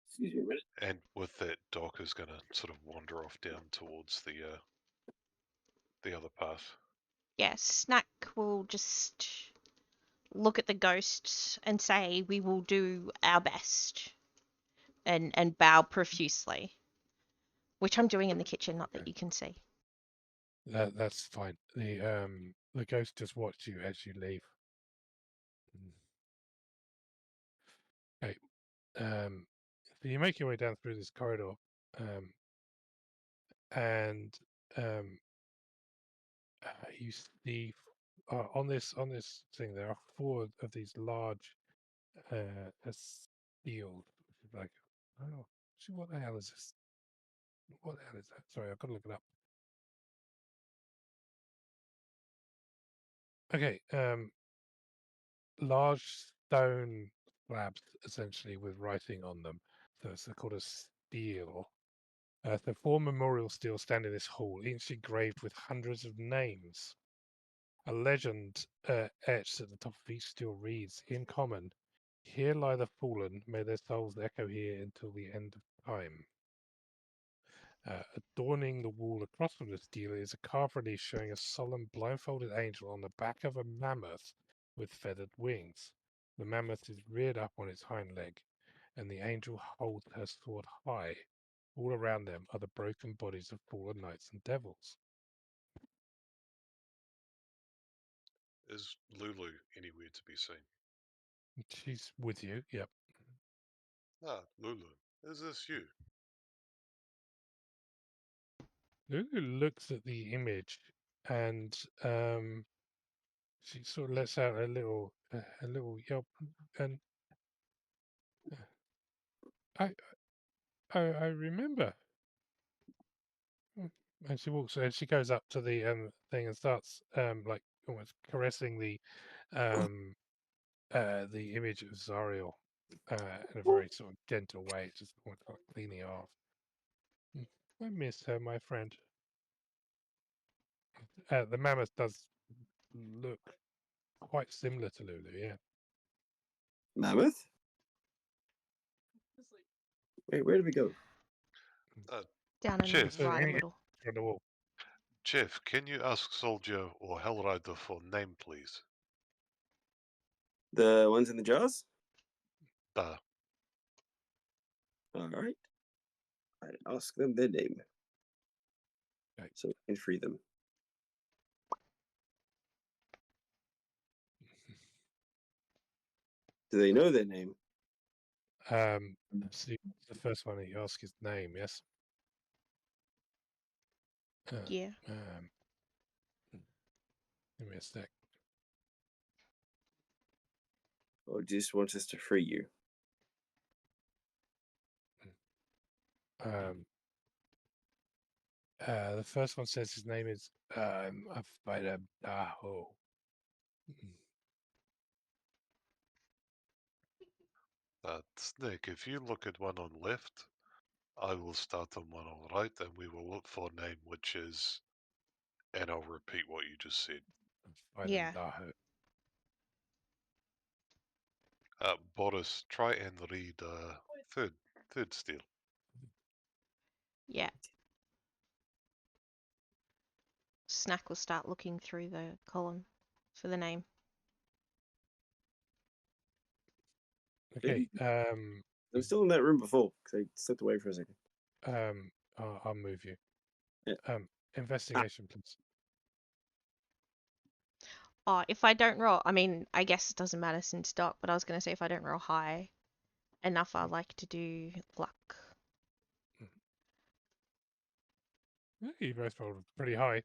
Excuse me a minute. And with that, Doc is gonna sort of wander off down towards the other path. Yes, Snack will just look at the ghosts and say, "We will do our best," and bow profusely, which I'm doing in the kitchen, not that you can see. That's fine. The ghost just watched you as you leave. Okay. So you make your way down through this corridor, and you see on this thing there are 4 of these large steel, like, oh, what the hell is this? What the hell is that? Sorry, I've got to look it up. Okay, large stone slabs essentially with writing on them. So it's called a stele. The 4 memorial steles stand in this hall, each engraved with hundreds of names. A legend etched at the top of each stele reads, in common, "Here lie the fallen, may their souls echo here until the end of time." Adorning the wall across from the stele is a carved relief showing a solemn blindfolded angel on the back of a mammoth with feathered wings. The mammoth is reared up on its hind leg, and the angel holds her sword high. All around them are the broken bodies of fallen knights and devils. Is Lulu anywhere to be seen? She's with you. Yep. Ah, Lulu, is this you? Lulu looks at the image and she sort of lets out a little yelp, and I remember. And she walks and she goes up to the thing and starts like almost caressing the image of Zariel in a very sort of gentle way, just almost like cleaning it off. I miss her, my friend. The mammoth does look quite similar to Lulu, yeah. Mammoth? Wait, where did we go? Down in Chief. the right a little. On the wall. Jeff, can you ask Soldier or Hellrider for name, please? The ones in the jars? Da. All right. I ask them their name. Okay. So we can free them. Do they know their name? So the first one that you ask his name, yes? Yeah. Give me a sec. Or just want us to free you? The first one says his name is Afida Daho. Snake, if you look at one on left, I will start on one on right, and we will look for a name which is, and I'll repeat what you just said. Yeah. Daho. Boris, try and read third steel. Yeah. Snack will start looking through the column for the name. Okay. I was still in that room before because I stepped away for a second. I'll move you. Yeah. Investigation, please. Oh, if I don't roll, I mean, I guess it doesn't matter since Doc, but I was going to say if I don't roll high enough, I like to do luck. You both rolled pretty high.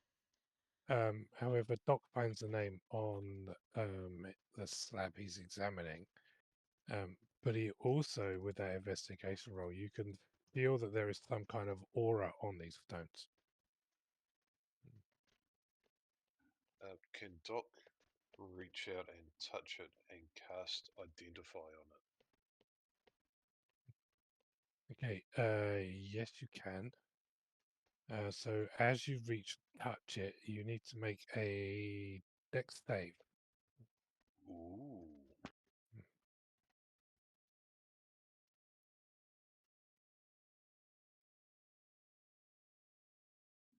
However, Doc finds the name on the slab he's examining. But he also, with that investigation roll, you can feel that there is some kind of aura on these stones. Can Doc reach out and touch it and cast Identify on it? Okay, yes, you can. So as you reach touch it, you need to make a dex save. Ooh.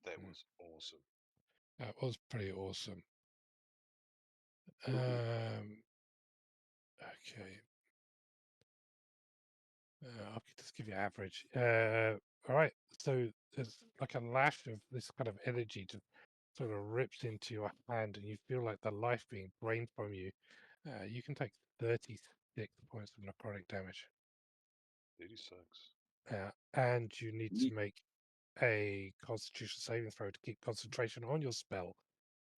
That was awesome. That was pretty awesome. Mhm. Okay. I'll just give you average. All right. So there's like a lash of this kind of energy just sort of rips into your hand, and you feel like the life being drained from you. You can take 36 points of necrotic damage. 36. And you need to make a Constitution saving throw to keep concentration on your spell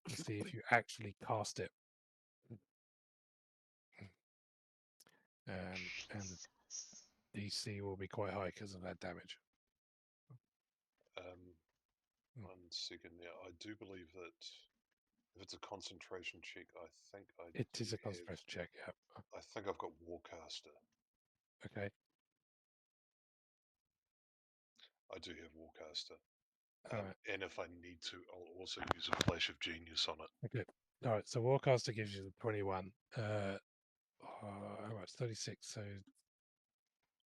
to see if you actually cast it. And the DC will be quite high because of that damage. 1 second now. I do believe that if it's a concentration check, I think It is a concentration check, yeah. I think I've got Warcaster. Okay. I do have Warcaster. Alright. And if I need to, I'll also use a Flash of Genius on it. Okay. Alright, so Warcaster gives you the 21. How much? 36,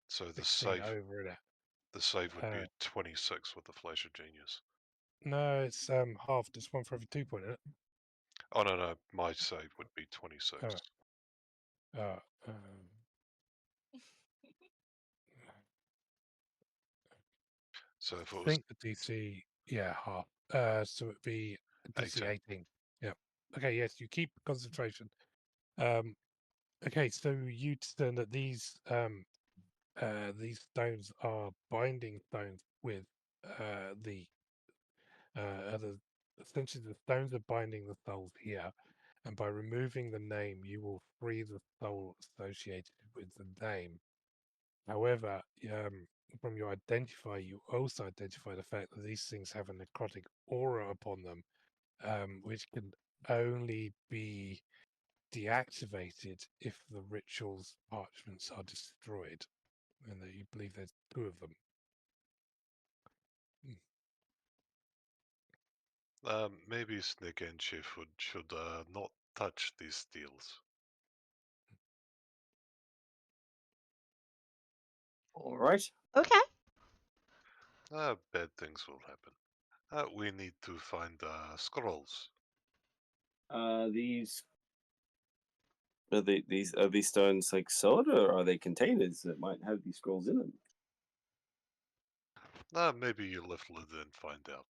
So the 16 save over it. the save would be a 26 with the Flash of Genius. No, it's half. Just one for every 2 point, isn't it? Oh no, my save would be 26. So if it I was think the DC, yeah, half. So it'd be DC 18. Yeah. Okay, yes, you keep concentration. Okay, so you discern that these stones are binding stones with the essentially the stones are binding the souls here, and by removing the name, you will free the soul associated with the name. However, from your identifier, you also identify the fact that these things have a necrotic aura upon them, which can only be deactivated if the ritual's parchments are destroyed, and that you believe there's 2 of them. Maybe Snake and Shiftwood should not touch these steels. All right. Okay. Bad things will happen. We need to find scrolls. These are these stones like solid, or are they containers that might have these scrolls in them? Maybe you lift lid and find out.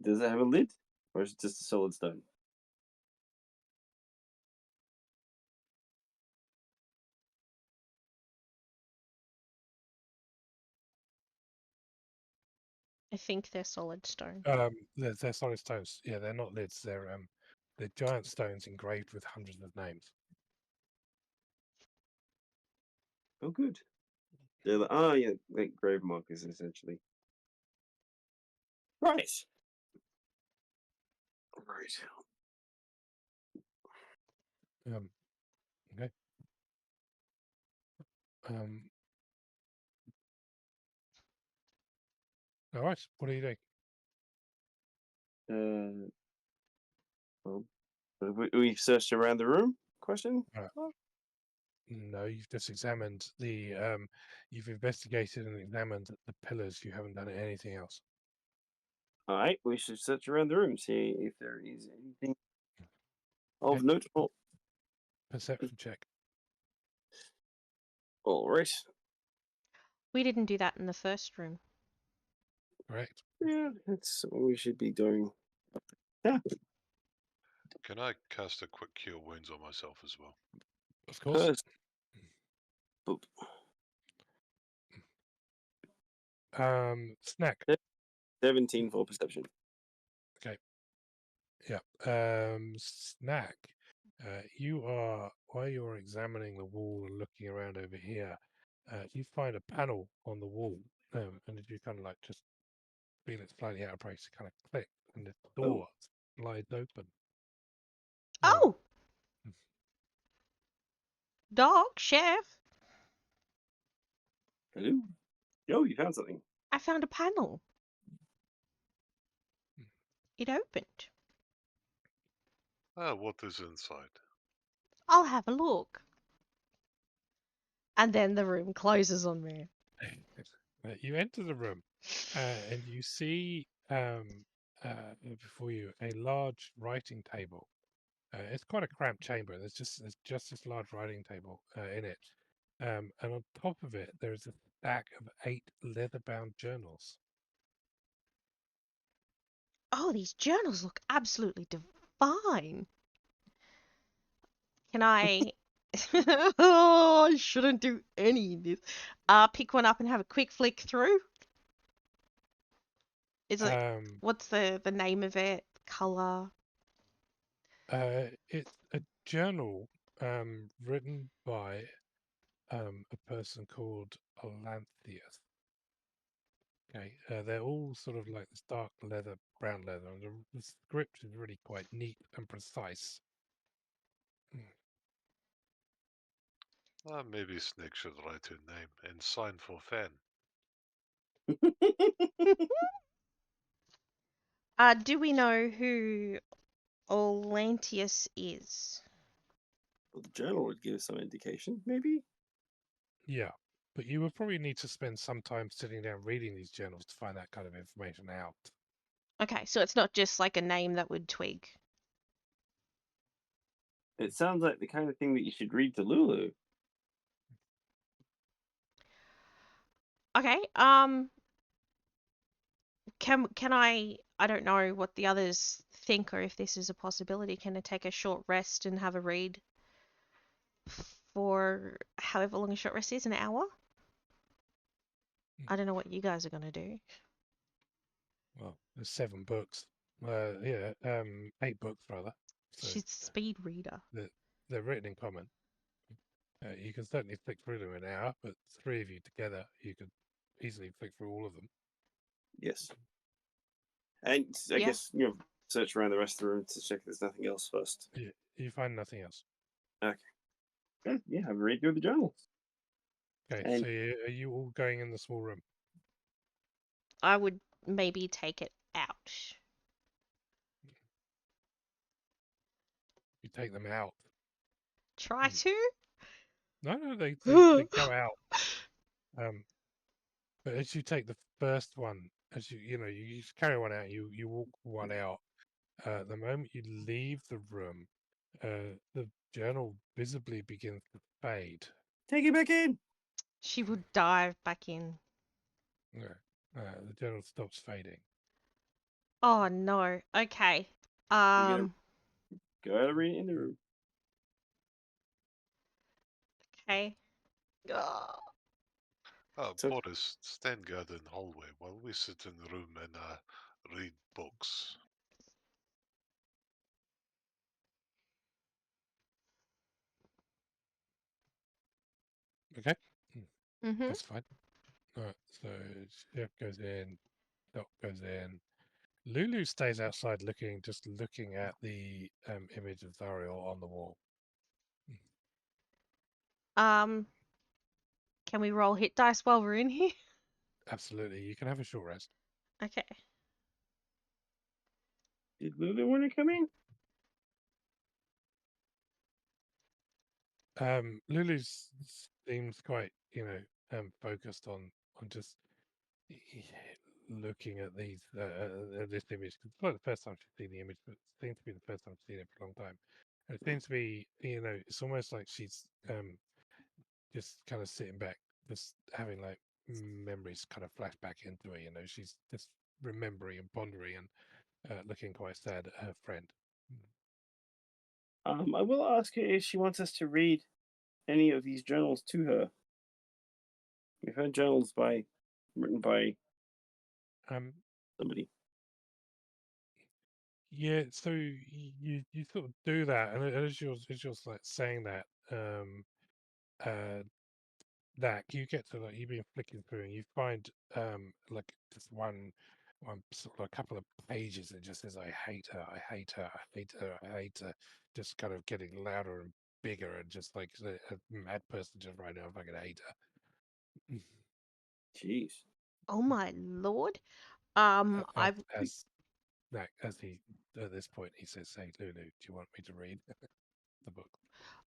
Does it have a lid, or is it just a solid stone? I think they're solid stone. They're solid stones. Yeah, they're not lids. They're giant stones engraved with hundreds of names. Oh, good. They're yeah, like grave markers essentially. Right. Right. Okay. All right. What are you doing? Well, we've searched around the room. Question. No, you've just examined the you've investigated and examined the pillars. You haven't done anything else. All right, we should search around the room, see if there is anything Okay. of note. Perception check. All right. We didn't do that in the first room. Correct. Yeah, that's what we should be doing. Yeah. Can I cast a quick cure wounds on myself as well? Of course. Boop. Snack. 17 for perception. Okay. Yeah. Snack. You are while you're examining the wall and looking around over here, you find a panel on the wall, and you kind of like just feel it slightly out of place. Kind of click, and the door slides open. Oh! Dog, chef. Hello. Oh, you found something. I found a panel. It opened. What is inside? I'll have a look. And then the room closes on me. You enter the room, and you see before you a large writing table. It's quite a cramped chamber. There's just this large writing table in it, and on top of it there is a stack of 8 leather-bound journals. Oh, these journals look absolutely divine. Can I... oh, I shouldn't do any of this. Pick one up and have a quick flick through. Is it... what's the name of it? Color? It's a journal written by a person called Olanthius. Okay, they're all sort of like this dark leather, brown leather, and the script is really quite neat and precise. Maybe Snake should write her name and sign for fan. Do we know who Olantius is? Well, the journal would give some indication, maybe. Yeah, but you would probably need to spend some time sitting down reading these journals to find that kind of information out. Okay, so it's not just like a name that would twig. It sounds like the kind of thing that you should read to Lulu. Okay, can I I don't know what the others think or if this is a possibility. Can I take a short rest and have a read for however long a short rest is, an hour? I don't know what you guys are going to do. Well, there's 7 books. 8 books rather. So She's a speed reader. they're written in common. You can certainly flick through them in an hour, but 3 of you together, you could easily flick through all of them. Yes. And I Yeah. guess, search around the rest of the room to check there's nothing else first. You find nothing else. Okay. Yeah, have a read through the journals. Okay, And so are you all going in the small room? I would maybe take it out. You take them out. Try to? No, they go out. But as you take the first one, as you just carry one out, you walk one out. The moment you leave the room, the journal visibly begins to fade. take it back in. She would dive back in. The journal stops fading. Oh no. Okay. Go out and read it in the room. Okay. Ugh. So- Boris, stand guard in the hallway while we sit in the room and read books. Okay, Mhm. that's fine. All right, so Chef goes in, Doc goes in. Lulu stays outside just looking at the image of Zariel on the wall. Can we roll hit dice while we're in here? Absolutely, you can have a short rest. Okay. Did Lulu want to come in? Lulu seems quite, focused on just looking at these this image. It's not the first time she's seen the image, but it seems to be the first time she's seen it for a long time. And it seems to be, it's almost like she's just kind of sitting back, just having like memories kind of flash back into her. She's just remembering and pondering and looking quite sad at her friend. I will ask her if she wants us to read any of these journals to her. We've heard journals written by somebody. Yeah, so you sort of do that, and as you're like saying that, that you get to like you've been flicking through, and you find like just one sort of a couple of pages that just says, "I hate her, I hate her, I hate her, I hate her," just kind of getting louder and bigger, and just like a mad person just right now, I fucking hate her. Jeez. Oh my lord. As he at this point he says, "Hey Lulu, do you want me to read the book?"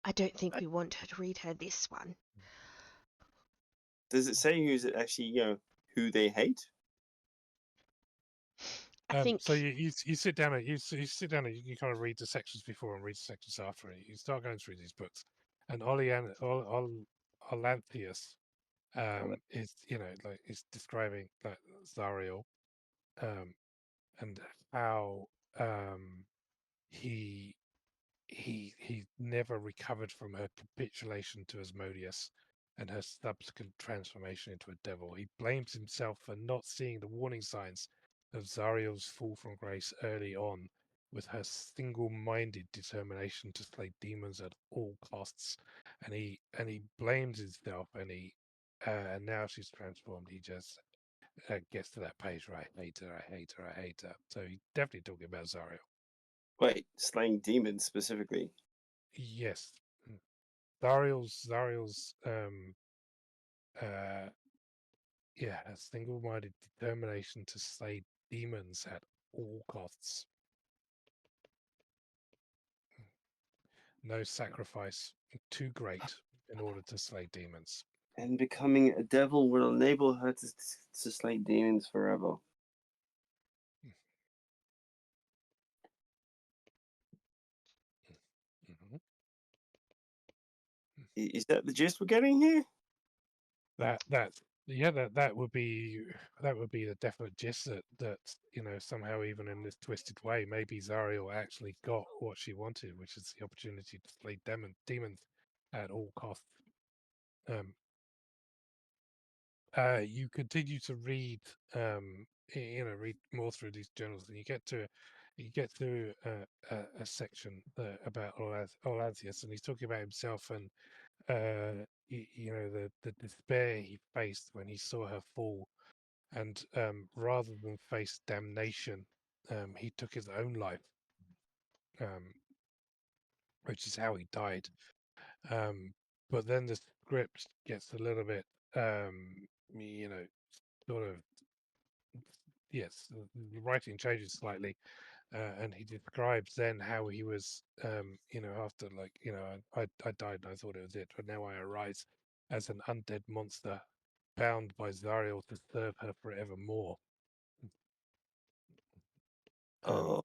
I don't think we want her to read her this one. Does it say who's it actually, who they hate? I think So you sit down and you sit down and you kind of read the sections before and read the sections after, and you start going through these books. And Olanthius is like is describing like Zariel, and how he never recovered from her capitulation to Asmodeus and her subsequent transformation into a devil. He blames himself for not seeing the warning signs of Zariel's fall from grace early on, with her single-minded determination to slay demons at all costs. And he blames himself, and now she's transformed. He just gets to that page where I hate her, I hate her, I hate her. So he's definitely talking about Zariel. Wait, slaying demons specifically. Yes. Zariel's a single-minded determination to slay demons at all costs. No sacrifice too great in order to slay demons. And becoming a devil will enable her to slay demons forever. Mm-hmm. Is that the gist we're getting here? That's Yeah, that would be the definite gist that somehow, even in this twisted way, maybe Zariel actually got what she wanted, which is the opportunity to slay demons at all costs. You continue to read, read more through these journals, and you get to a section about Olanthius, and he's talking about himself and the despair he faced when he saw her fall, and rather than face damnation, he took his own life, which is how he died. But then the script gets a little bit, sort of, yes, the writing changes slightly, and he describes then how he was, after I died and I thought it was it, but now I arise as an undead monster, bound by Zariel to serve her forevermore. Oh,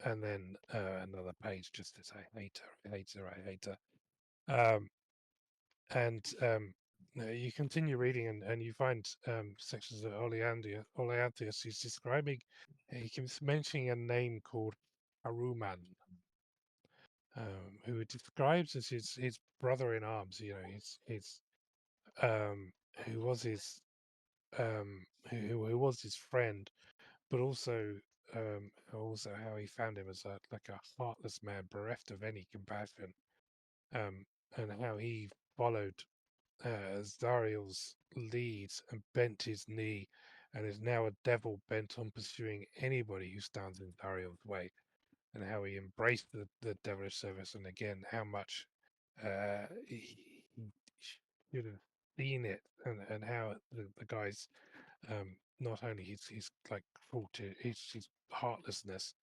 And then another page just to say, I hate her. And you continue reading, and you find sections of Oleanthius. He's describing, he keeps mentioning a name called Haruman, who he describes as his brother in arms. His who was his who was his friend, but also how he found him as a heartless man bereft of any compassion, and how he followed Zariel's lead and bent his knee, and is now a devil bent on pursuing anybody who stands in Zariel's way, and how he embraced the devilish service, and again how much he should have seen it, and how the guy's not only his like cruelty, his heartlessness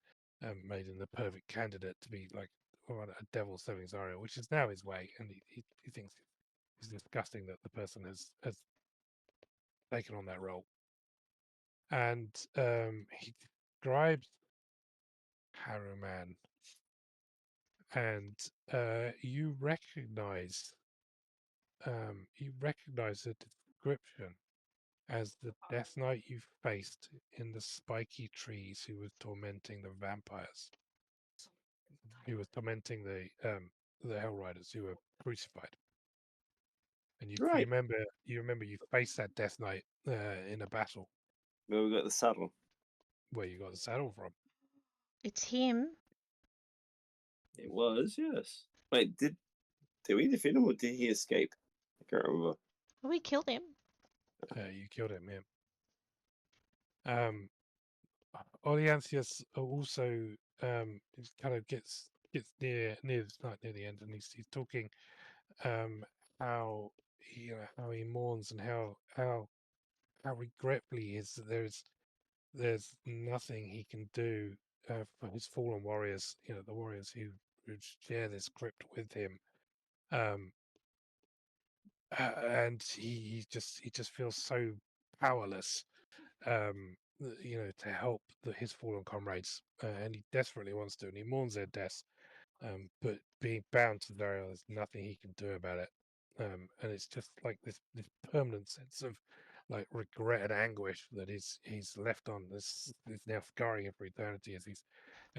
made him the perfect candidate to be like a devil serving Zariel, which is now his way, and he thinks it's disgusting that the person has taken on that role. And he describes Haruman, and you recognize the description as the Death Knight you faced in the spiky trees, who was tormenting the vampires, who was tormenting the Hell Riders who were crucified. And you right. remember you faced that Death Knight in a battle Where we got the saddle. where you got the saddle from. It's him. It was, yes. Wait, did we defeat him or did he escape? I can't remember. We killed him. You killed him, yeah. Oleanthius also kind of gets near the end, and he's talking how how he mourns, and how regretfully he is that there's nothing he can do for his fallen warriors, the warriors who share this crypt with him. And he just feels so powerless, to help his fallen comrades, and he desperately wants to, and he mourns their deaths, but being bound to Zariel, there's nothing he can do about it, and it's just like this permanent sense of like regret and anguish that he's left on. This is now scarring him for eternity as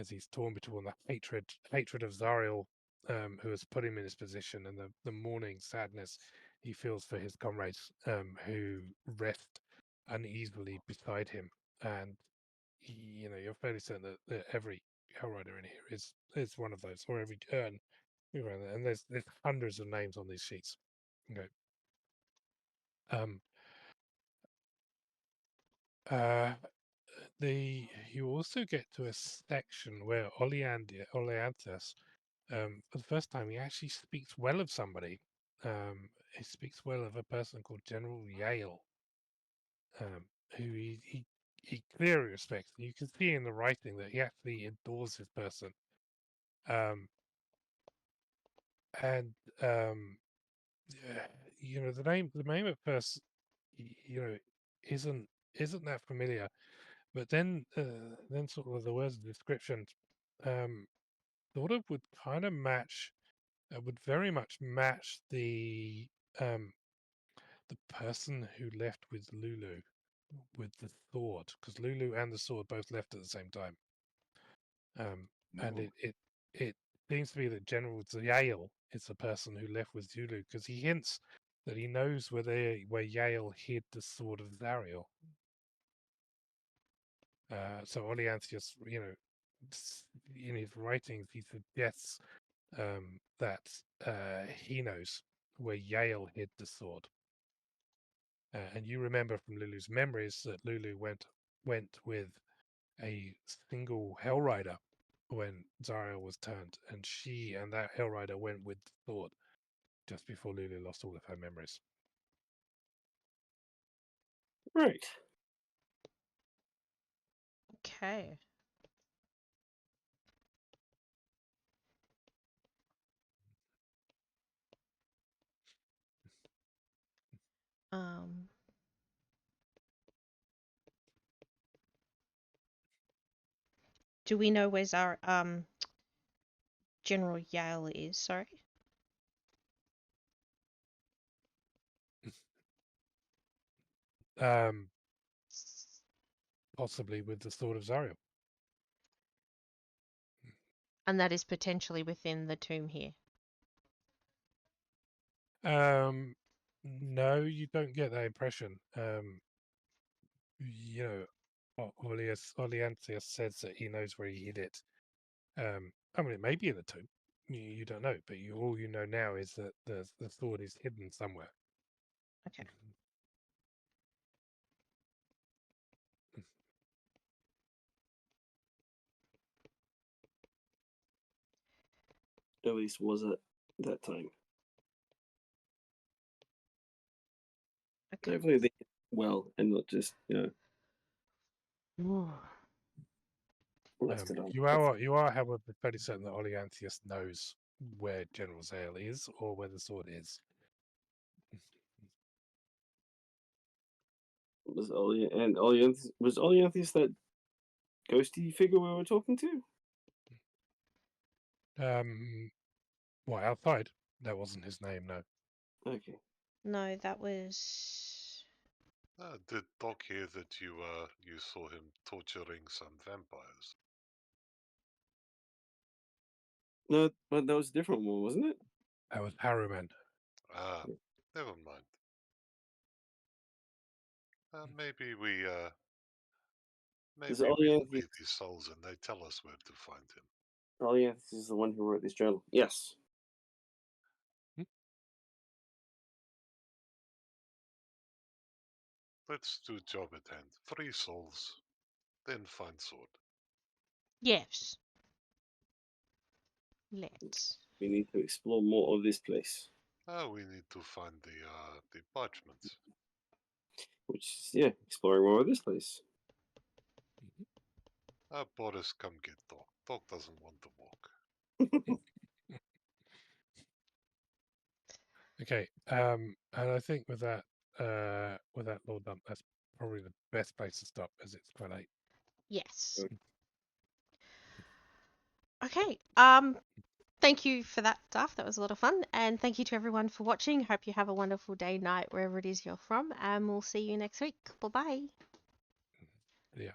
he's torn between the hatred of Zariel, who has put him in this position, and the mourning sadness he feels for his comrades, who rest uneasily beside him. And you're fairly certain that every Hellrider in here is one of those, or every and there's hundreds of names on these sheets. Okay. You also get to a section where Oleanthus, for the first time, he actually speaks well of somebody. He speaks well of a person called General Yale, who he clearly respects. You can see in the writing that he actually adores this person. And the name at first, isn't that familiar, but then sort of the words of description, sort of would kind of match, would very much match the the person who left with Lulu with the sword, because Lulu and the sword both left at the same time. And it seems to be that General Yale is the person who left with Lulu, because he hints that he knows where Yale hid the sword of Zariel. So Oleanthius, in his writings, he suggests that he knows where Yale hid the sword. And you remember from Lulu's memories that Lulu went with a single Hellrider when Zariel was turned, and she and that Hellrider went with the sword just before Lulu lost all of her memories. Right. Okay. Do we know where's our General Yale is? Sorry. Possibly with the sword of Zariel. And that is potentially within the tomb here. No, you don't get that impression. Oleanthius says that he knows where he hid it. I mean, it may be in the tomb. You don't know, but all you know now is that the sword is hidden somewhere. Okay. At least was at that time. Okay. Hopefully they did well and not just, left it on. You are, however, fairly certain that Oleanthius knows where General Zale is or where the sword is. Was Oleanthius that ghosty figure we were talking to? Well, outside, that wasn't his name, no. Okay. No, that was. Did Doc hear that you saw him torturing some vampires? No, but that was a different one, wasn't it? That was Harriman. Ah, never mind. Maybe we leave these souls and they tell us where to find him. Oleanthius is the one who wrote this journal. Yes. Let's do job at hand. 3 souls, then find sword. Yes. Let's. We need to explore more of this place. We need to find the parchments. Which is, exploring more of this place. Boris, come get Doc. Doc doesn't want to walk. Okay, and I think with that Lord Dump, that's probably the best place to stop, as it's quite late. Yes. Okay. Thank you for that stuff. That was a lot of fun. And thank you to everyone for watching. Hope you have a wonderful day, night, wherever it is you're from. And we'll see you next week. Bye-bye. Yeah.